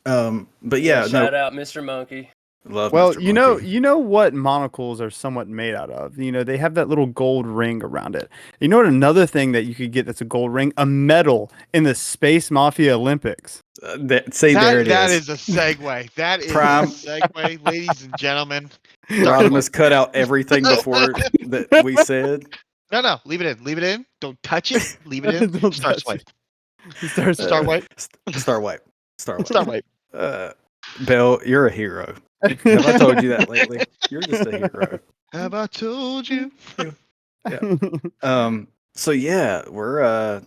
But yeah, Shout out Mr. Monkey. Love Well, Mr. you Monkey. know what monocles are somewhat made out of. You know, they have that little gold ring around it. You know what? Another thing that you could get that's a gold ring, a medal in the Space Mafia Olympics. There it is. That is a segue. That is Prime. a segue, ladies and gentlemen. Rodimus cut out everything before that we said. No, leave it in. Leave it in. Don't touch it. Leave it in. Don't Star touch swipe. Star Star wipe. Star wipe. Star wipe. Star wipe. Belle, you're a hero. Have I told you that lately? You're just a hero. Have I told you? Yeah. So yeah, we're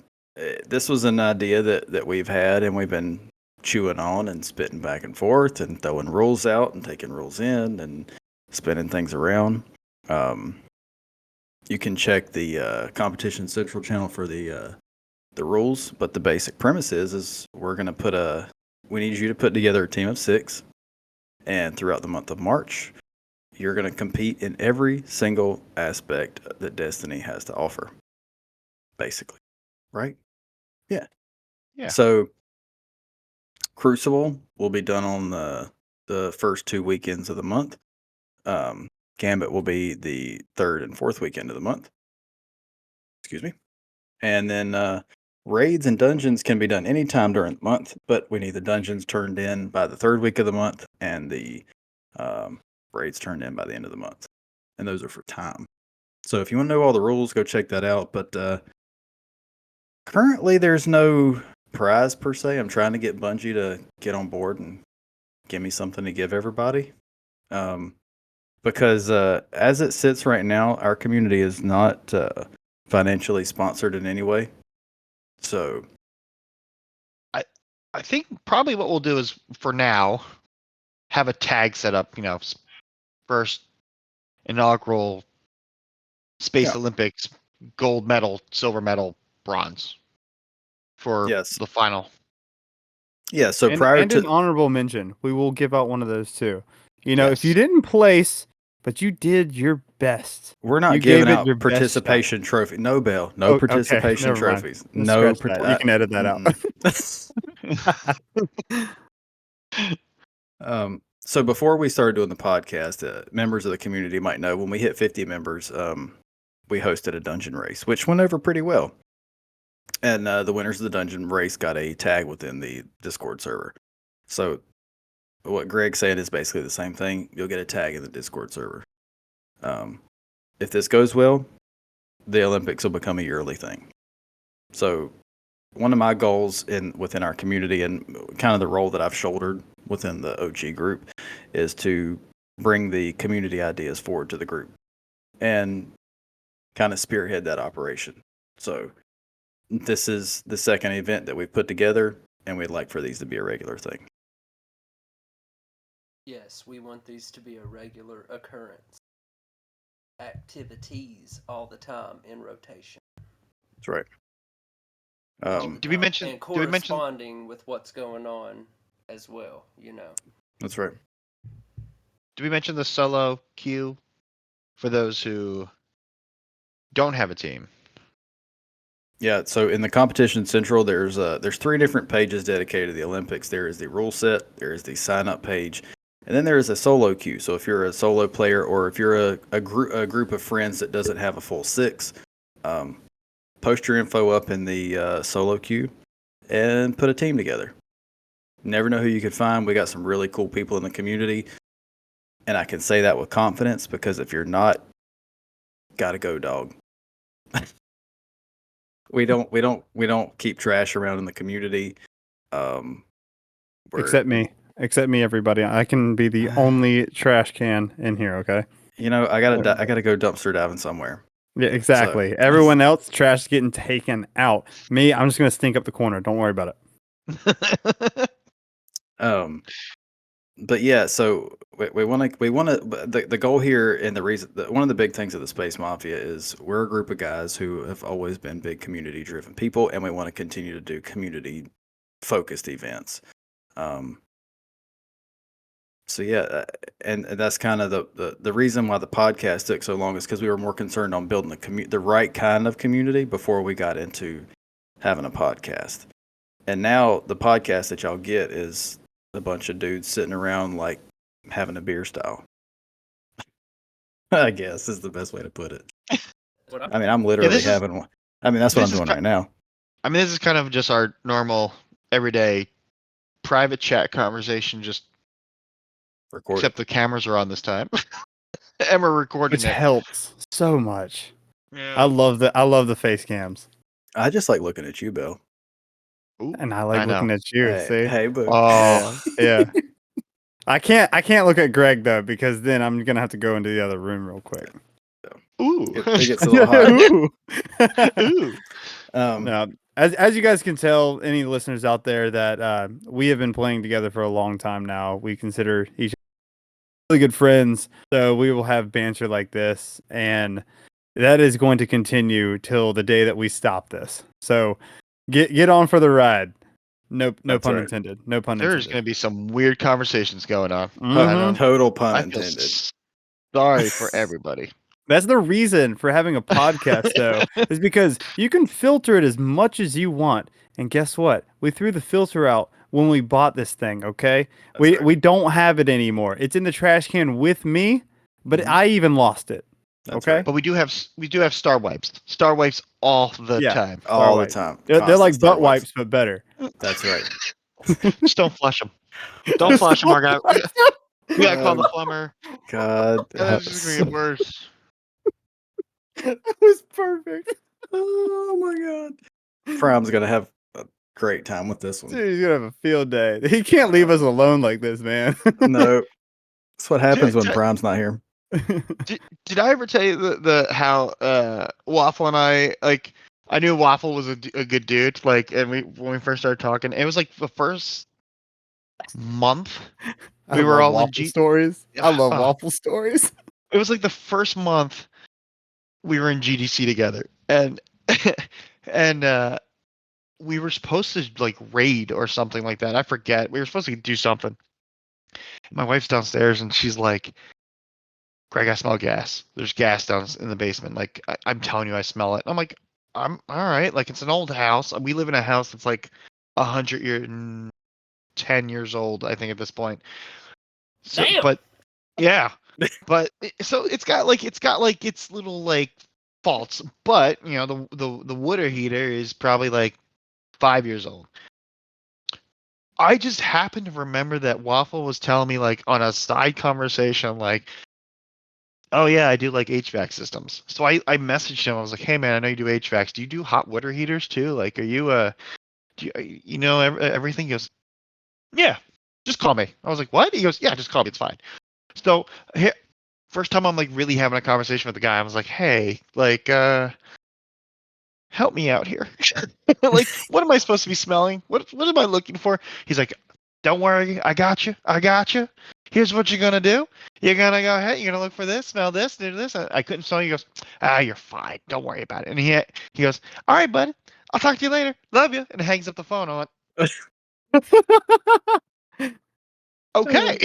this was an idea that we've had and we've been chewing on and spitting back and forth and throwing rules out and taking rules in and spinning things around. You can check the Competition Central channel for the rules, but the basic premise is we need you to put together a team of 6, and throughout the month of March, you're going to compete in every single aspect that Destiny has to offer. Basically, right? Yeah. So Crucible will be done on the first 2 weekends of the month. Gambit will be the 3rd and 4th weekend of the month. Excuse me. And then raids and dungeons can be done anytime during the month, but we need the dungeons turned in by the 3rd week of the month and the raids turned in by the end of the month. And those are for time. So if you want to know all the rules, go check that out. But currently there's no prize per se. I'm trying to get Bungie to get on board and give me something to give everybody. Because as it sits right now, our community is not financially sponsored in any way. So I think probably what we'll do is, for now, have a tag set up, first inaugural Space Olympics, gold medal, silver medal, bronze for the final. Yeah, so and an honorable mention, we will give out one of those too. If you didn't place, but you did your best. We're not giving out your participation trophy. No, Bell. No participation trophies. No. You can edit that out. So before we started doing the podcast, members of the community might know when we hit 50 members, we hosted a dungeon race, which went over pretty well. And the winners of the dungeon race got a tag within the Discord server. So what Greg said is basically the same thing. You'll get a tag in the Discord server. If this goes well, the Olympics will become a yearly thing. So one of my goals within our community and kind of the role that I've shouldered within the OG group is to bring the community ideas forward to the group and kind of spearhead that operation. So this is the second event that we've put together, and we'd like for these to be a regular thing. Yes, we want these to be a regular occurrence. Activities all the time in rotation. That's right. Did we mention corresponding with what's going on as well? That's right. Did we mention the solo queue for those who don't have a team? Yeah. So in the Competition Central, there's 3 different pages dedicated to the Olympics. There is the rule set, there is the sign up page, and then there is a solo queue. So if you're a solo player or if you're a group of friends that doesn't have a full 6, Post your info up in the solo queue and put a team together. Never know who you could find. We got some really cool people in the community, and I can say that with confidence because if you're not, gotta go, dog. We don't keep trash around in the community. Except me, everybody. I can be the only trash can in here. Okay. I gotta go dumpster diving somewhere. Yeah, exactly. So, everyone else, trash is getting taken out. Me, I'm just gonna stink up the corner. Don't worry about it. But yeah, so we want to. The goal here and the reason, one of the big things of the Space Mafia is we're a group of guys who have always been big community driven people, and we want to continue to do community focused events. So yeah, and that's kind of the reason why the podcast took so long is because we were more concerned on building the right kind of community before we got into having a podcast. And now the podcast that y'all get is a bunch of dudes sitting around like having a beer style. I guess is the best way to put it. I mean, I'm literally having one. I mean, that's what I'm doing right now. I mean, this is kind of just our normal, everyday, private chat conversation, just recorded. Except the cameras are on this time. And we're recording Which helps so much. Yeah. I love the face cams. I just like looking at you, Bill. Ooh, and I like looking at you. See? Hey, Boo. Oh, yeah. I can't look at Greg though because then I'm gonna have to go into the other room real quick. Ooh, it gets a little hot. Ooh. Now, as you guys can tell, any listeners out there that we have been playing together for a long time now. We consider each really good friends, so we will have banter like this, and that is going to continue till the day that we stop this. So get on for the ride. No pun intended. No pun intended. There's going to be some weird conversations going on. Mm-hmm. Total pun intended. Sorry for everybody. That's the reason for having a podcast, though, is because you can filter it as much as you want. And guess what? We threw the filter out when we bought this thing, okay? We don't have it anymore. It's in the trash can with me, but I even lost it. That's okay? Right. But we do have star wipes. Star wipes all the time. All the time. They're like butt wipes, but better. That's right. Just don't flush them. Don't flush them, our guy. We got to call the plumber. God. This is going to get worse. That was perfect. Oh my God. Prom's gonna have a great time with this one. Dude, he's gonna have a field day. He can't leave us alone like this, man. No. That's what happens when Prom's not here. Did I ever tell you how Waffle and I I knew Waffle was a good dude, and when we first started talking, it was like the first month we were all in stories. I love Waffle stories. It was like the first month we were in GDC together, and we were supposed to raid or something like that. I forget. We were supposed to do something. My wife's downstairs and she's like, "Greg, I smell gas. There's gas down in the basement. I'm telling you, I smell it." I'm like, "I'm all right. It's an old house. We live in a house that's 10 years old, I think, at this point." So, damn. But yeah. But so it's got its little faults, but the water heater is probably 5 years old. I just happened to remember that Waffle was telling me on a side conversation oh yeah, I do HVAC systems. So I messaged him. I was like, "Hey man, I know you do HVACs. Do you do hot water heaters too? Are you do you know everything?" He goes, "Yeah, just call me." I was like, "What?" He goes, "Yeah, just call me. It's fine." So first time I'm really having a conversation with the guy. I was like, "Hey, help me out here. What am I supposed to be smelling? What am I looking for?" He's like, "Don't worry, I got you. Here's what you're gonna do. You're gonna go ahead. You're gonna look for this, smell this, do this." I couldn't smell. He goes, "You're fine. Don't worry about it." And he goes, "All right, buddy. I'll talk to you later. Love you." And hangs up the phone. I went, "Okay."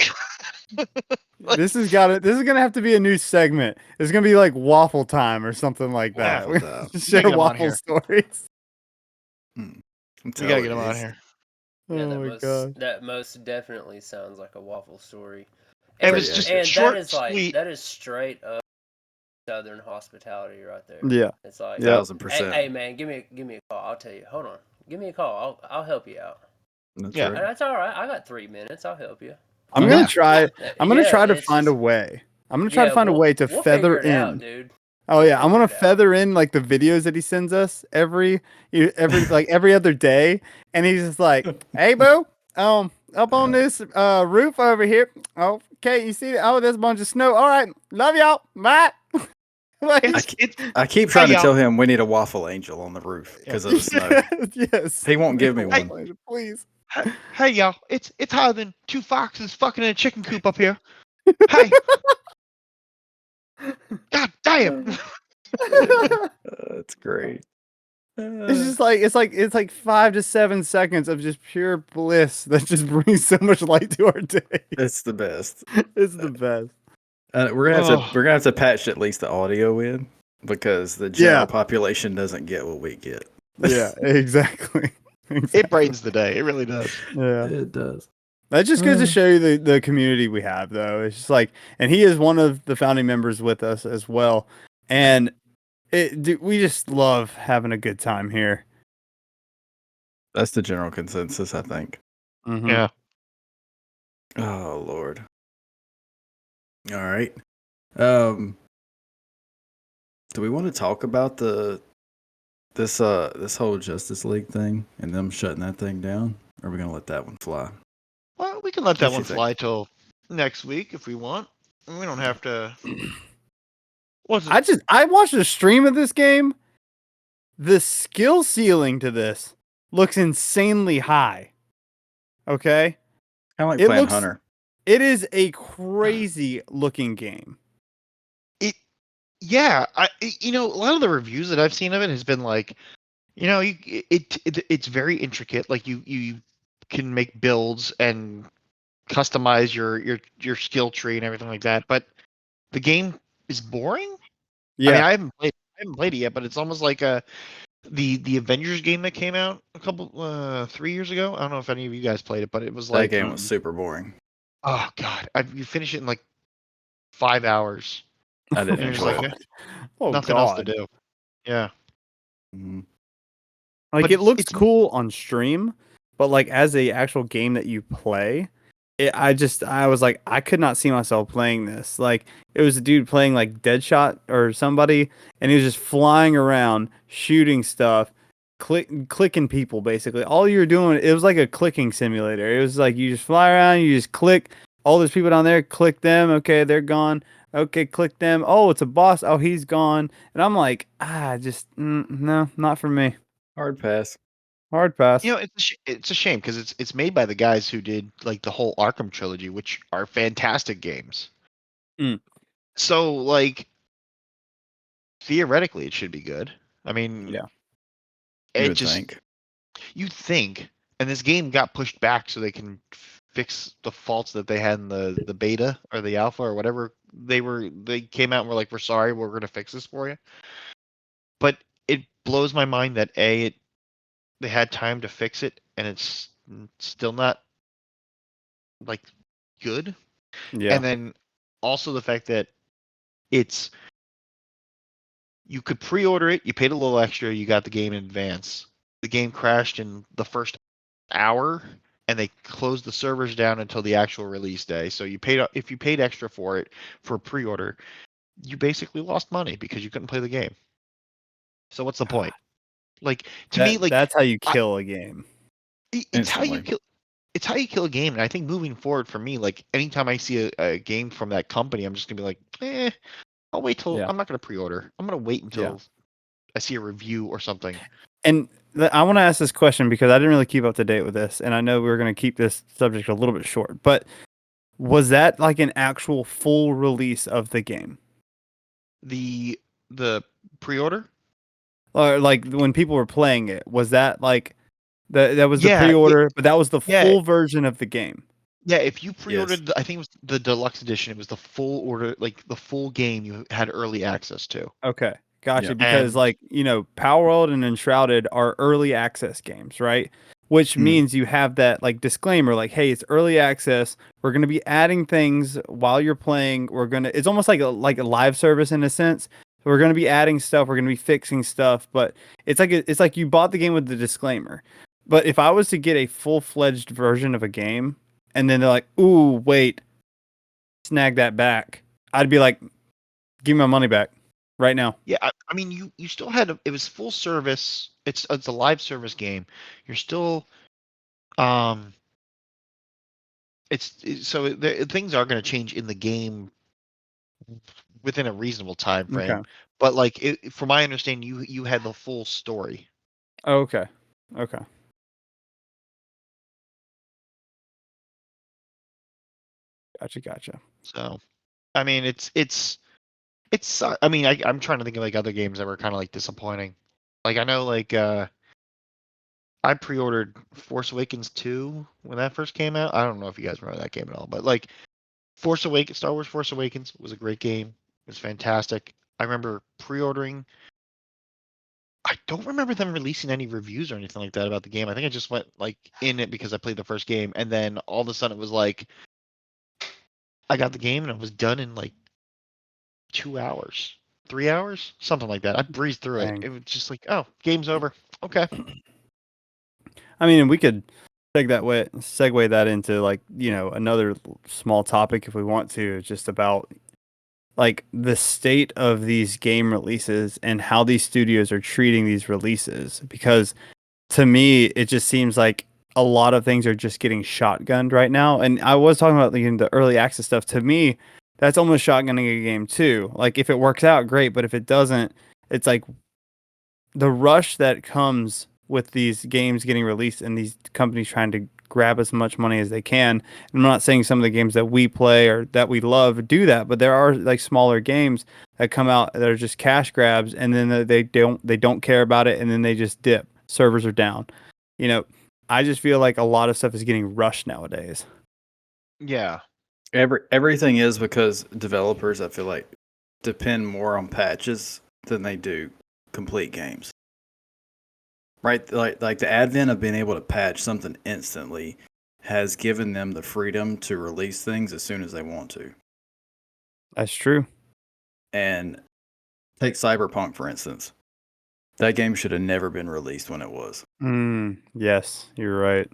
This is gonna have to be a new segment. It's gonna be waffle time or something like that. Share waffle stories. We gotta get him on here. Yeah, Oh my god, that most definitely sounds like a waffle story. It was just short, sweet. That is straight up Southern hospitality right there. Yeah. It's like, Yeah. 1000%. hey man, give me a call. I'll tell you. Hold on, give me a call. I'll help you out. That's Yeah. right. That's all right. I got 3 minutes. I'll help you. I'm Oh, gonna yeah. try. I'm gonna Yeah, try to it's find a just- way. I'm gonna try to find a way to we'll feather figure it out, in. dude. Oh yeah, I'm figure gonna it out. feather in like the videos that he sends us every like every other day, and he's just like, "Hey, boo, up on this roof over here. Oh, okay, you see? Oh, there's a bunch of snow. All right, love y'all. Bye." Like, I keep trying to y'all. tell him we need a waffle angel on the roof because of the snow. yes, He won't give me one. Please. Hey y'all, it's higher than 2 foxes fucking in a chicken coop up here. Hey, god damn. That's great. It's like 5 to 7 seconds of just pure bliss that just brings so much light to our day. It's the best. It's the best. We're gonna have to patch at least the audio in because the general population doesn't get what we get. Yeah, exactly. It brightens the day. It really does. Yeah. It does. That just goes to show you the community we have, though. It's just like, and he is one of the founding members with us as well. And we just love having a good time here. That's the general consensus, I think. Mhm. Yeah. Oh Lord. All right. Do we want to talk about this whole Justice League thing and them shutting that thing down? Or are we gonna let that one fly? Well, we can let that What you one think? fly till next week if we want. We don't have to. What's I it? watched a stream of this game. The skill ceiling to this looks insanely high. Okay? Kind of like It playing looks- Hunter. It is a crazy looking game. Yeah, a lot of the reviews that I've seen of it has been like, it's very intricate. Like you can make builds and customize your skill tree and everything like that. But the game is boring. Yeah. I mean, I haven't played it yet, but it's almost like the Avengers game that came out a couple 3 years ago. I don't know if any of you guys played it, but it was That like game was super boring. oh god, you finish it in like 5 hours. I didn't And you're just enjoy like, it. Oh, nothing else to do. Yeah. Mhm. Like But it looks it's cool on stream, but like as a actual game that you play, I was like, I could not see myself playing this. Like it was a dude playing like Deadshot or somebody, and he was just flying around shooting stuff, clicking people basically. All you were doing, it was like a clicking simulator. It was like you just fly around, you just click. All those people down there, click them. Okay, they're gone. Okay, click them. Oh, it's a boss. Oh, he's gone. And I'm like, no, not for me. Hard pass. Hard pass. it's a shame because it's made by the guys who did like the whole Arkham trilogy, which are fantastic games. Mm. So like theoretically, it should be good. I mean, Yeah. You would think. you think, and this game got pushed back so they can fix the faults that they had in the beta or the alpha or whatever they came out and were like, we're sorry, we're gonna fix this for you. But it blows my mind that they had time to fix it and it's still not like good. Yeah. And then also the fact that you could pre-order it, you paid a little extra, you got the game in advance. The game crashed in the first hour and they closed the servers down until the actual release day. So if you paid extra for it for pre-order, you basically lost money because you couldn't play the game. So what's the point? Like to me, like that's how you kill a game. It's how you Instantly. kill. It's how you kill a game, and I think moving forward for me, like anytime I see a game from that company, I'm just gonna be like, I'll wait till Yeah. I'm not gonna pre-order. I'm gonna wait until Yeah. I see a review or something. And I want to ask this question because I didn't really keep up to date with this, and I know we were going to keep this subject a little bit short. But was that like an actual full release of the game, The pre-order. or like when people were playing it? Was that like that was the Yeah, pre-order, but that was the yeah. full version of the game? Yeah, if you pre-ordered, I think it was the deluxe edition. It was the full order, like the full game you had early access to. Okay, gotcha. Yeah. Because And- Power World and Enshrouded are early access games, right? which means you have that like disclaimer, like, hey, it's early access. We're going to be adding things while you're playing. It's almost like a live service in a sense. We're going to be adding stuff. We're going to be fixing stuff, but it's like you bought the game with the disclaimer. But if I was to get a full-fledged version of a game and then they're like, ooh, wait, snag that back, I'd be like, give me my money back right now. Yeah, I mean, you still had it was full service. It's a live service game. You're still things are going to change in the game within a reasonable time frame. Okay. But like, from my understanding, you had the full story. Oh, okay. Okay. Gotcha. So, I mean, it's. I mean, I'm trying to think of like other games that were kind of like disappointing. Like I know, like I pre-ordered Force Awakens 2 when that first came out. I don't know if you guys remember that game at all, but like Star Wars Force Awakens was a great game. It was fantastic. I remember pre-ordering. I don't remember them releasing any reviews or anything like that about the game. I think I just went like in it because I played the first game, and then all of a sudden it was like I got the game and it was done in like 2 hours, 3 hours, something like that. I breezed through Dang. it. It was just like, oh, game's over. Okay. I mean, we could segue that into like, another small topic if we want to, just about like the state of these game releases and how these studios are treating these releases. Because to me, it just seems like a lot of things are just getting shotgunned right now. And I was talking about the early access stuff. To me, that's almost shotgunning a game too. Like if it works out, great. But if it doesn't, it's like the rush that comes with these games getting released and these companies trying to grab as much money as they can. And I'm not saying some of the games that we play or that we love do that, but there are like smaller games that come out that are just cash grabs, and then they don't care about it, and then they just dip. Servers are down. I just feel like a lot of stuff is getting rushed nowadays. Yeah. Everything is because developers, I feel like, depend more on patches than they do complete games. Right? Like the advent of being able to patch something instantly has given them the freedom to release things as soon as they want to. That's true. And take Cyberpunk, for instance. That game should have never been released when it was. Yes, you're right.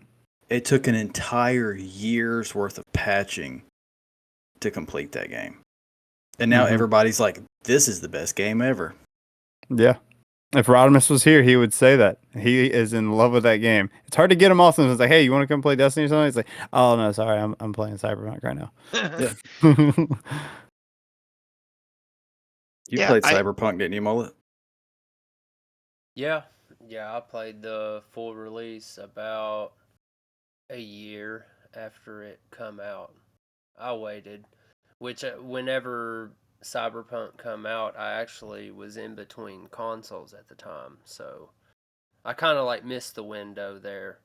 It took an entire year's worth of patching to complete that game. And now everybody's like, this is the best game ever. Yeah. If Rodimus was here, he would say that. He is in love with that game. It's hard to get him off. It's like, hey, you want to come play Destiny or something? He's like, oh, no, sorry. I'm playing Cyberpunk right now. Yeah. You Yeah, played Cyberpunk, didn't you, Mullet? Yeah, I played the full release about a year after it come out. I waited, which whenever Cyberpunk come out, I actually was in between consoles at the time, so I kind of like missed the window there.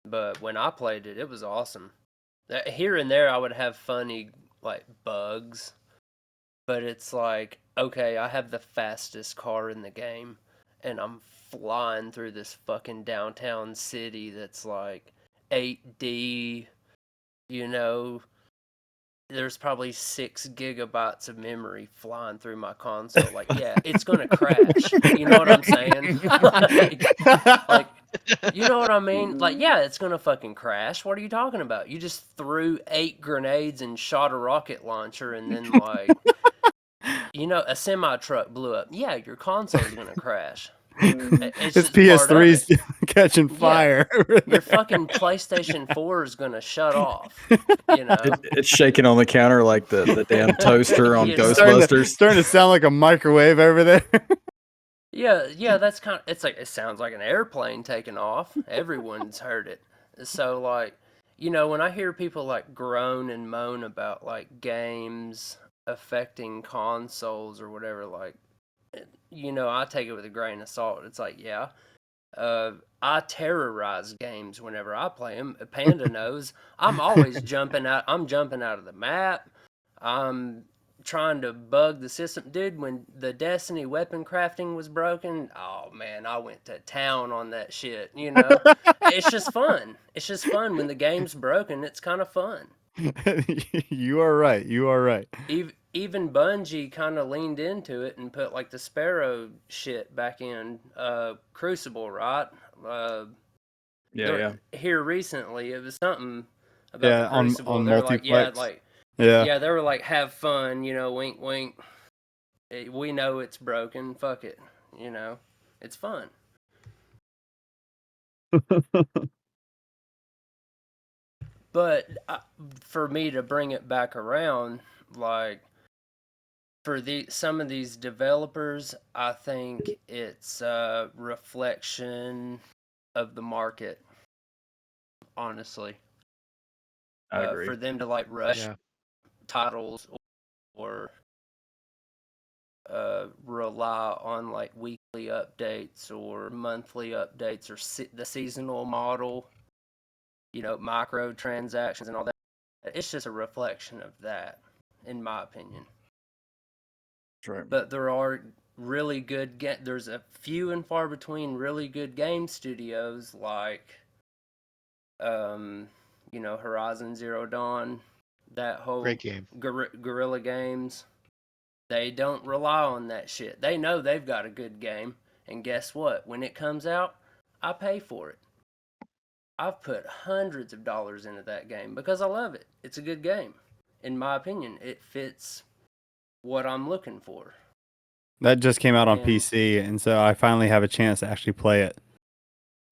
But when I played it, it was awesome. Here and there, I would have funny like bugs, but it's like, okay, I have the fastest car in the game, and I'm flying through this fucking downtown city that's like 8D, there's probably 6 gigabytes of memory flying through my console. Like, yeah, it's gonna crash. You know what I'm saying? like, you know what I mean? Like, yeah, it's gonna fucking crash. What are you talking about? You just threw 8 grenades and shot a rocket launcher, and then like, a semi truck blew up. Yeah, your console's gonna crash. It's PS3's catching fire. Yeah, your fucking PlayStation 4 is gonna shut off. It's shaking on the counter like the damn toaster on Ghostbusters. Starting to sound like a microwave over there. Yeah, that's it's like, it sounds like an airplane taking off. Everyone's heard it. So like, when I hear people like groan and moan about like games affecting consoles or whatever, like, I take it with a grain of salt. It's like, yeah, I terrorize games whenever I play them. Panda knows I'm always jumping out. I'm jumping out of the map. I'm, trying to bug the system. Dude, when the Destiny weapon crafting was broken, oh man, I went to town on that shit, you know? It's just fun. It's just fun. When the game's broken, it's kind of fun. You are right. You are right. Even Bungie kind of leaned into it and put like the Sparrow shit back in Crucible, right? Yeah. Here recently, it was something about the Crucible. on They're like, multiplex. yeah, they were like, have fun, you know, wink, wink. We know it's broken. Fuck it, you know, it's fun. But for me to bring it back around, like for some of these developers, I think it's a reflection of the market. Honestly, I agree. for them to like rush titles or rely on like weekly updates or monthly updates or the seasonal model, you know, microtransactions and all that. It's just a reflection of that, in my opinion. That's right. But there are really good there's a few and far between really good game studios like you know, Horizon Zero Dawn, that whole Great game. Guerrilla Games. They don't rely on that shit. They know they've got a good game, and guess what? When it comes out, I pay for it. I've put hundreds of dollars into that game because I love it. It's a good game. In my opinion, it fits what I'm looking for. That just came out on PC, and so I finally have a chance to actually play it.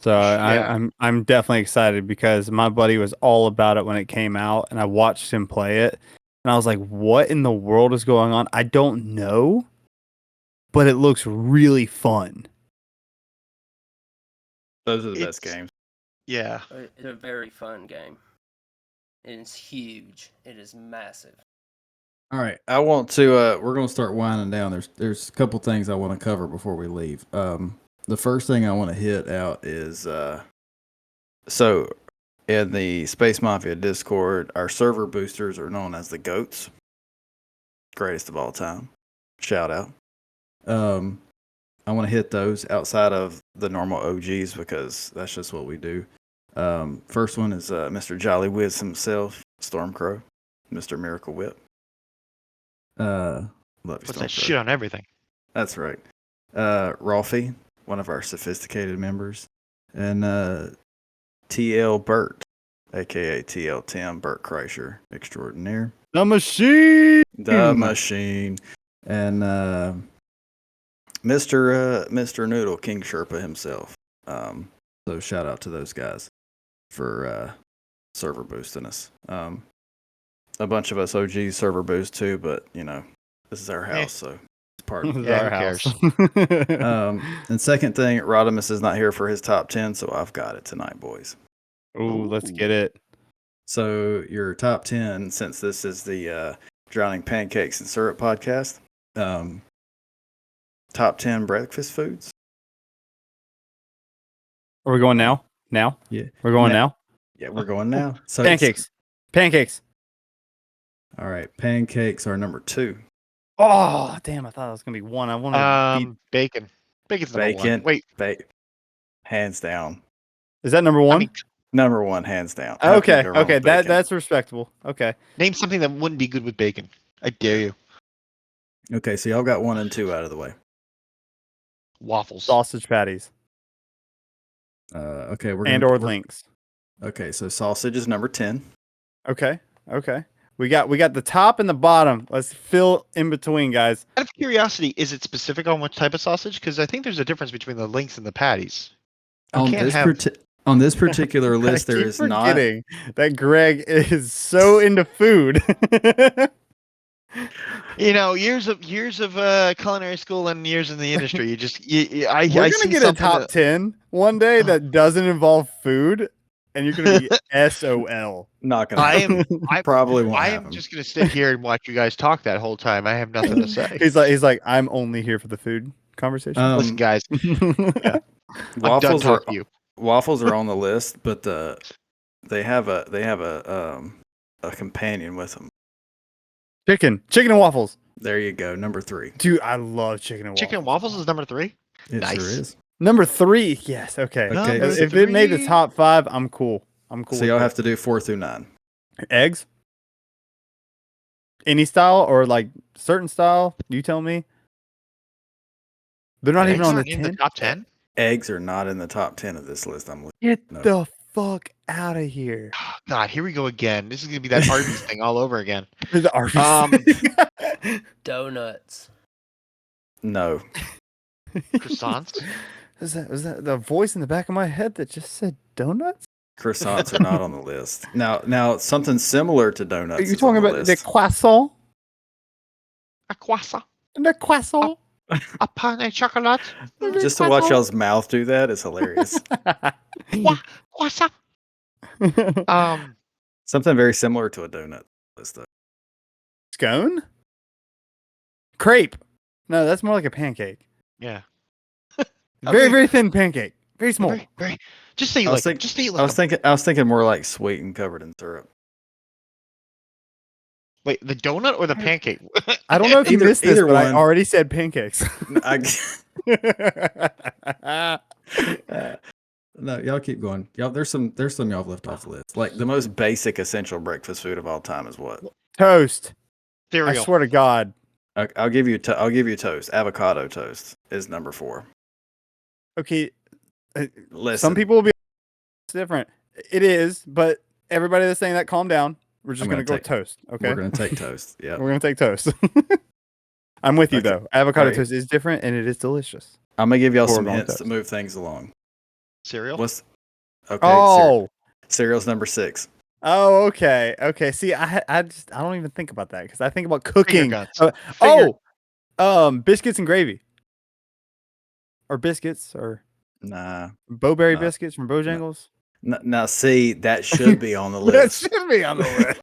So I'm definitely excited because my buddy was all about it when it came out, and I watched him play it, and I was like, "What in the world is going on? I don't know, but it looks really fun." Those are the best games. Yeah, it's a very fun game. It's huge. It is massive. All right, I want to. We're going to start winding down. There's a couple things I want to cover before we leave. The first thing I want to hit out is so in the Space Mafia Discord, our server boosters are known as the GOATs, greatest of all time. Shout out. I want to hit those outside of the normal OGs because that's just what we do. First one is Mr. Jolly Whiz himself, Stormcrow, Mr. Miracle Whip. Love you, puts that shit on everything. That's right. Rolfie, one of our sophisticated members, and TL Burt, aka TL Tim Burt Kreischer extraordinaire. The machine. The machine. And Mr. Noodle, King Sherpa himself. So shout out to those guys for server boosting us. A bunch of us OGs server boost too, but you know, this is our house, so it's part of our house. And second thing, Rodimus is not here for his top 10, so I've got it tonight, boys. Ooh, let's get it. So your top 10, since this is the Drowning Pancakes and Syrup podcast, top 10 breakfast foods. Are we going now? Now? Yeah. We're going now? Yeah, we're going now. So Pancakes. Pancakes. All right, pancakes are number 2. Oh, damn, I thought it was going to be 1. I wanted to beat bacon. Bacon's number 1. Wait. Hands down. Is that number 1? I mean, number 1, hands down. Okay, that's respectable. Okay. Name something that wouldn't be good with bacon. I dare you. Okay, so y'all got 1 and 2 out of the way. Waffles. Sausage patties. Okay, we're or links. Okay, so sausage is number 10. Okay. We got the top and the bottom. Let's fill in between, guys. Out of curiosity, is it specific on what type of sausage? Because I think there's a difference between the links and the patties. On this particular list, there is not. That Greg is so into food. You know, years of culinary school and years in the industry. We're gonna get a top 10 one day that doesn't involve food, and you're gonna be SOL. Not gonna. I probably won't. I am just gonna sit here and watch you guys talk that whole time. I have nothing to say. He's like, I'm only here for the food conversation. Listen, guys. Yeah. Waffles are on the list, but they have a companion with them. Chicken and waffles. There you go. Number 3. Dude, I love chicken and waffles. Chicken and waffles is number 3. It Nice. sure is. Number 3. Yes. Okay. Okay. If it made the top 5, I'm cool. So y'all have to do 4 through 9. Eggs. Any style or like certain style? You tell me. They're not even on the 10. Top 10. Eggs are not in the top 10 of this list. I'm looking. Get the fuck out of here. God, here we go again. This is gonna be that Arby's thing all over again. The Arby's. Donuts. No. Croissants. Was that the voice in the back of my head that just said donuts? Croissants are not on the list. Now something similar to donuts. Are you is talking on the about the list. croissant? A croissant. The croissant? A pain au chocolat. Just to watch y'all's mouth do that is hilarious. Croissant. Something very similar to a donut list, though. Scone? Crepe. No, that's more like a pancake. Yeah. Very, very thin pancake. Very small. Very. Just say I was like. think- Just say I like. was thinking more like sweet and covered in syrup. Wait, the donut or the pancake? I don't know if you missed this, either but I one. already said pancakes. No, y'all keep going. Y'all, there's some y'all left off the list. Like the most basic essential breakfast food of all time is what? Toast. I Cereal. swear to God. I'll give you toast. Avocado toast is number 4. Okay. Listen, Some people will be different. It is, but everybody that's saying that, calm down. We're just I'm going to gonna go with toast. Okay. we're gonna take toast. Yeah, We're going to take toast. I'm with you, Okay. though. Avocado Alright. toast is different, and it is delicious. I'm gonna give y'all some Oregon hints toast. to move things along. Cereal. What's okay? Oh. Cereal's number 6. Oh, okay. Okay. See, I don't even think about that because I think about cooking. guns. Biscuits and gravy. Or biscuits or Nah. Bowberry No. biscuits from Bojangles. Now, see, that should be on the That list. should be on the list.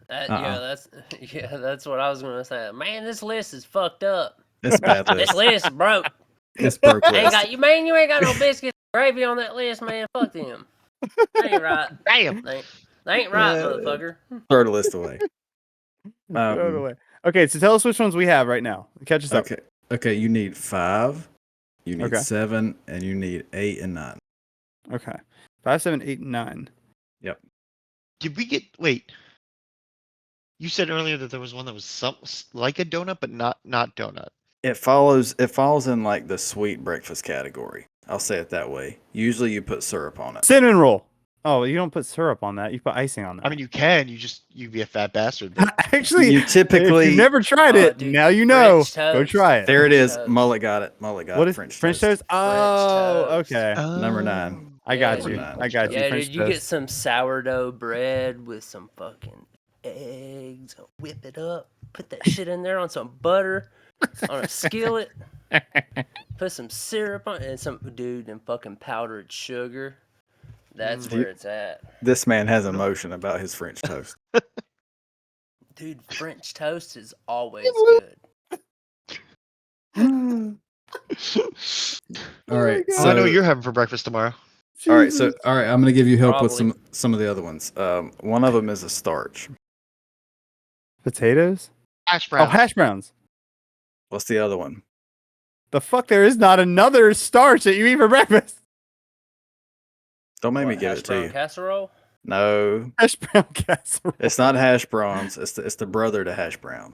That's what I was gonna say. Man, this list is fucked up. It's a bad This list. list is broke. It's broke Ain't list. got you ain't got no biscuits and gravy on that list, man. Fuck them. That ain't right. Damn. They ain't right, motherfucker. Throw the list away. Throw it away. Okay, so tell us which ones we have right now. Catch us up. Okay. You need 5. You need Okay. 7, and you need 8 and 9. Okay. 5, 7, 8, 9. Did we get? Wait. You said earlier that there was one that was like a donut, but not donut. It falls in like the sweet breakfast category. I'll say it that way. Usually you put syrup on it. Cinnamon roll. Oh, you don't put syrup on that. You put icing on that. I mean, you can. You'd be a fat bastard. But actually, You typically if you've never tried Oh, it, dude, now you know. French Go toast. try it. there it is. Toast. Mullet got it. Mullet got What it. is French toast. Oh, toast. okay. Number 9. I got Yeah, you. dude. I got you. Yeah, French dude, you get toast. some sourdough bread with some fucking eggs. Whip it up. Put that shit in there on some butter on a skillet. Put some syrup on and and fucking powdered sugar. That's where it's at. This man has emotion about his French toast. Dude, French toast is always good. All right. I know what you're having for breakfast tomorrow. All right. So all right, I'm gonna give you help with Probably. some of the other ones. One of them is a starch. Potatoes? Hash Oh, browns. hash browns. What's the other one? The fuck? There is not another starch that you eat for breakfast. Don't make me What, give hash it to brown you. casserole? No, Hash brown casserole. it's not hash browns. It's the brother to hash brown.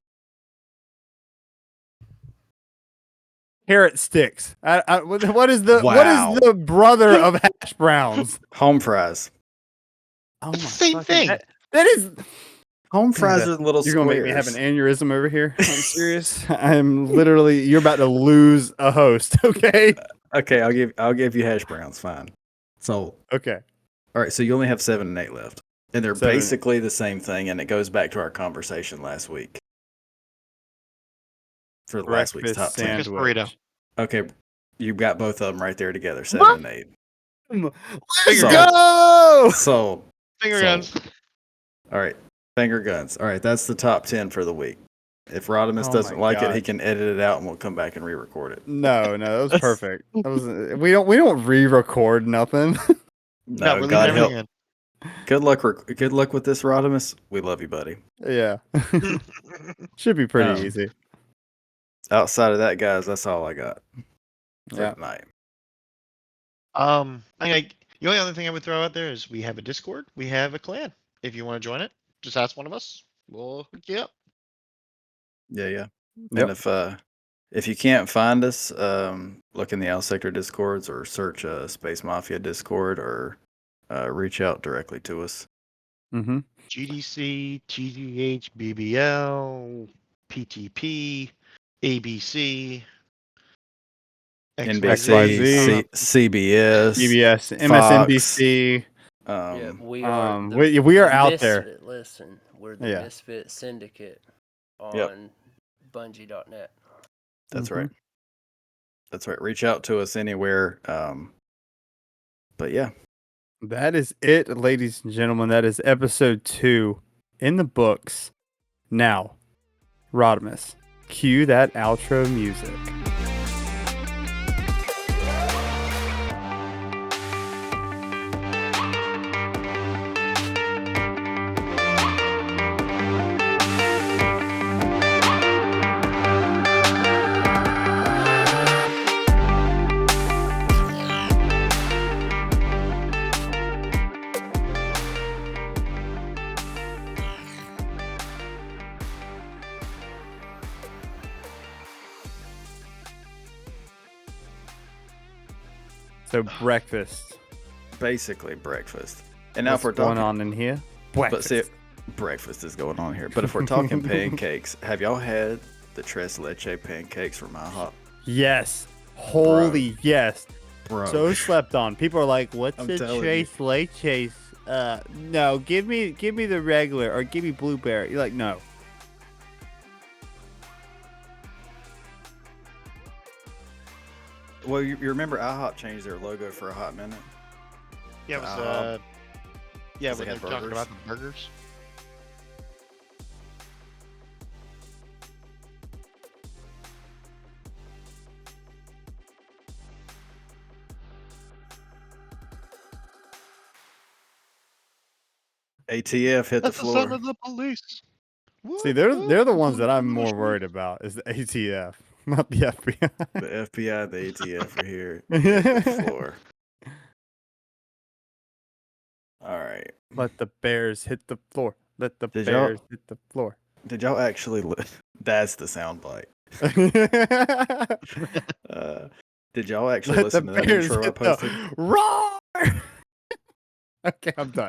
Carrot sticks. What is the Wow. brother of hash browns? Home fries. Oh It's my the same fucking- thing. that is. Home fries Panda, are little You're squares. gonna make me have an aneurysm over here. I'm serious. I'm literally. You're about to lose a host. Okay. Okay, I'll give you hash browns. Fine. So Okay. all right, so you only have 7 and 8 left, and they're 7 and 8. basically the same thing, and it goes back to our conversation last week for last week's top Breakfast 10. Breakfast sandwich. burrito. Okay, you've got both of them right there together, 7 and 8. Let's So- go. So Finger So- guns. all right, finger guns. All right, that's the top 10 for the week. If Rodimus Oh doesn't my like it, God. he can edit it out, and we'll come back and re-record it. No, that was perfect. We don't re-record nothing. No, No, we're God leaving help. everything in. Good luck with this, Rodimus. We love you, buddy. Yeah. Should be pretty Um, easy. Outside of that, guys, that's all I got for Yeah. tonight. The only other thing I would throw out there is we have a Discord, we have a clan. If you want to join it, just ask one of us. We'll hook you up. Yeah. Yep. And if you can't find us, look in the L Sector Discords or search Space Mafia Discord or reach out directly to us. Mm-hmm. GDC, TGH, BBL, PTP, ABC, NBC, CBS, CBS, Fox. MSNBC. Yeah, we are. We are out there. Listen, we're the Misfit Syndicate on Bungie.net. That's right. That's right. Reach out to us anywhere. But yeah. That is it, ladies and gentlemen. That is episode 2 in the books. Now, Rodimus, cue that outro music. So breakfast. Basically breakfast. And now What's if we're talking going on in here? But see, breakfast is going on here. But if we're talking pancakes, have y'all had the tres leche pancakes from IHOP? Yes. Holy yes. Bro. So slept on. People are like, "What's I'm the telling tres leches?" No, give me the regular or give me blueberry. You're like, no. Well, you remember IHOP changed their logo for a hot minute? Yeah, it was, when they when they're had talking burgers. about the burgers. ATF hit That's the the floor. son of the police. See, they're the ones that I'm more worried about is the ATF, not the FBI. The FBI and the ATF are here. Hit the floor. All right. Let the bears hit the floor. Let the Did y'all- bears hit the floor. Did y'all actually? That's the soundbite. Did y'all actually Let the listen to that bears intro I hit posted? the roar. Okay, I'm done.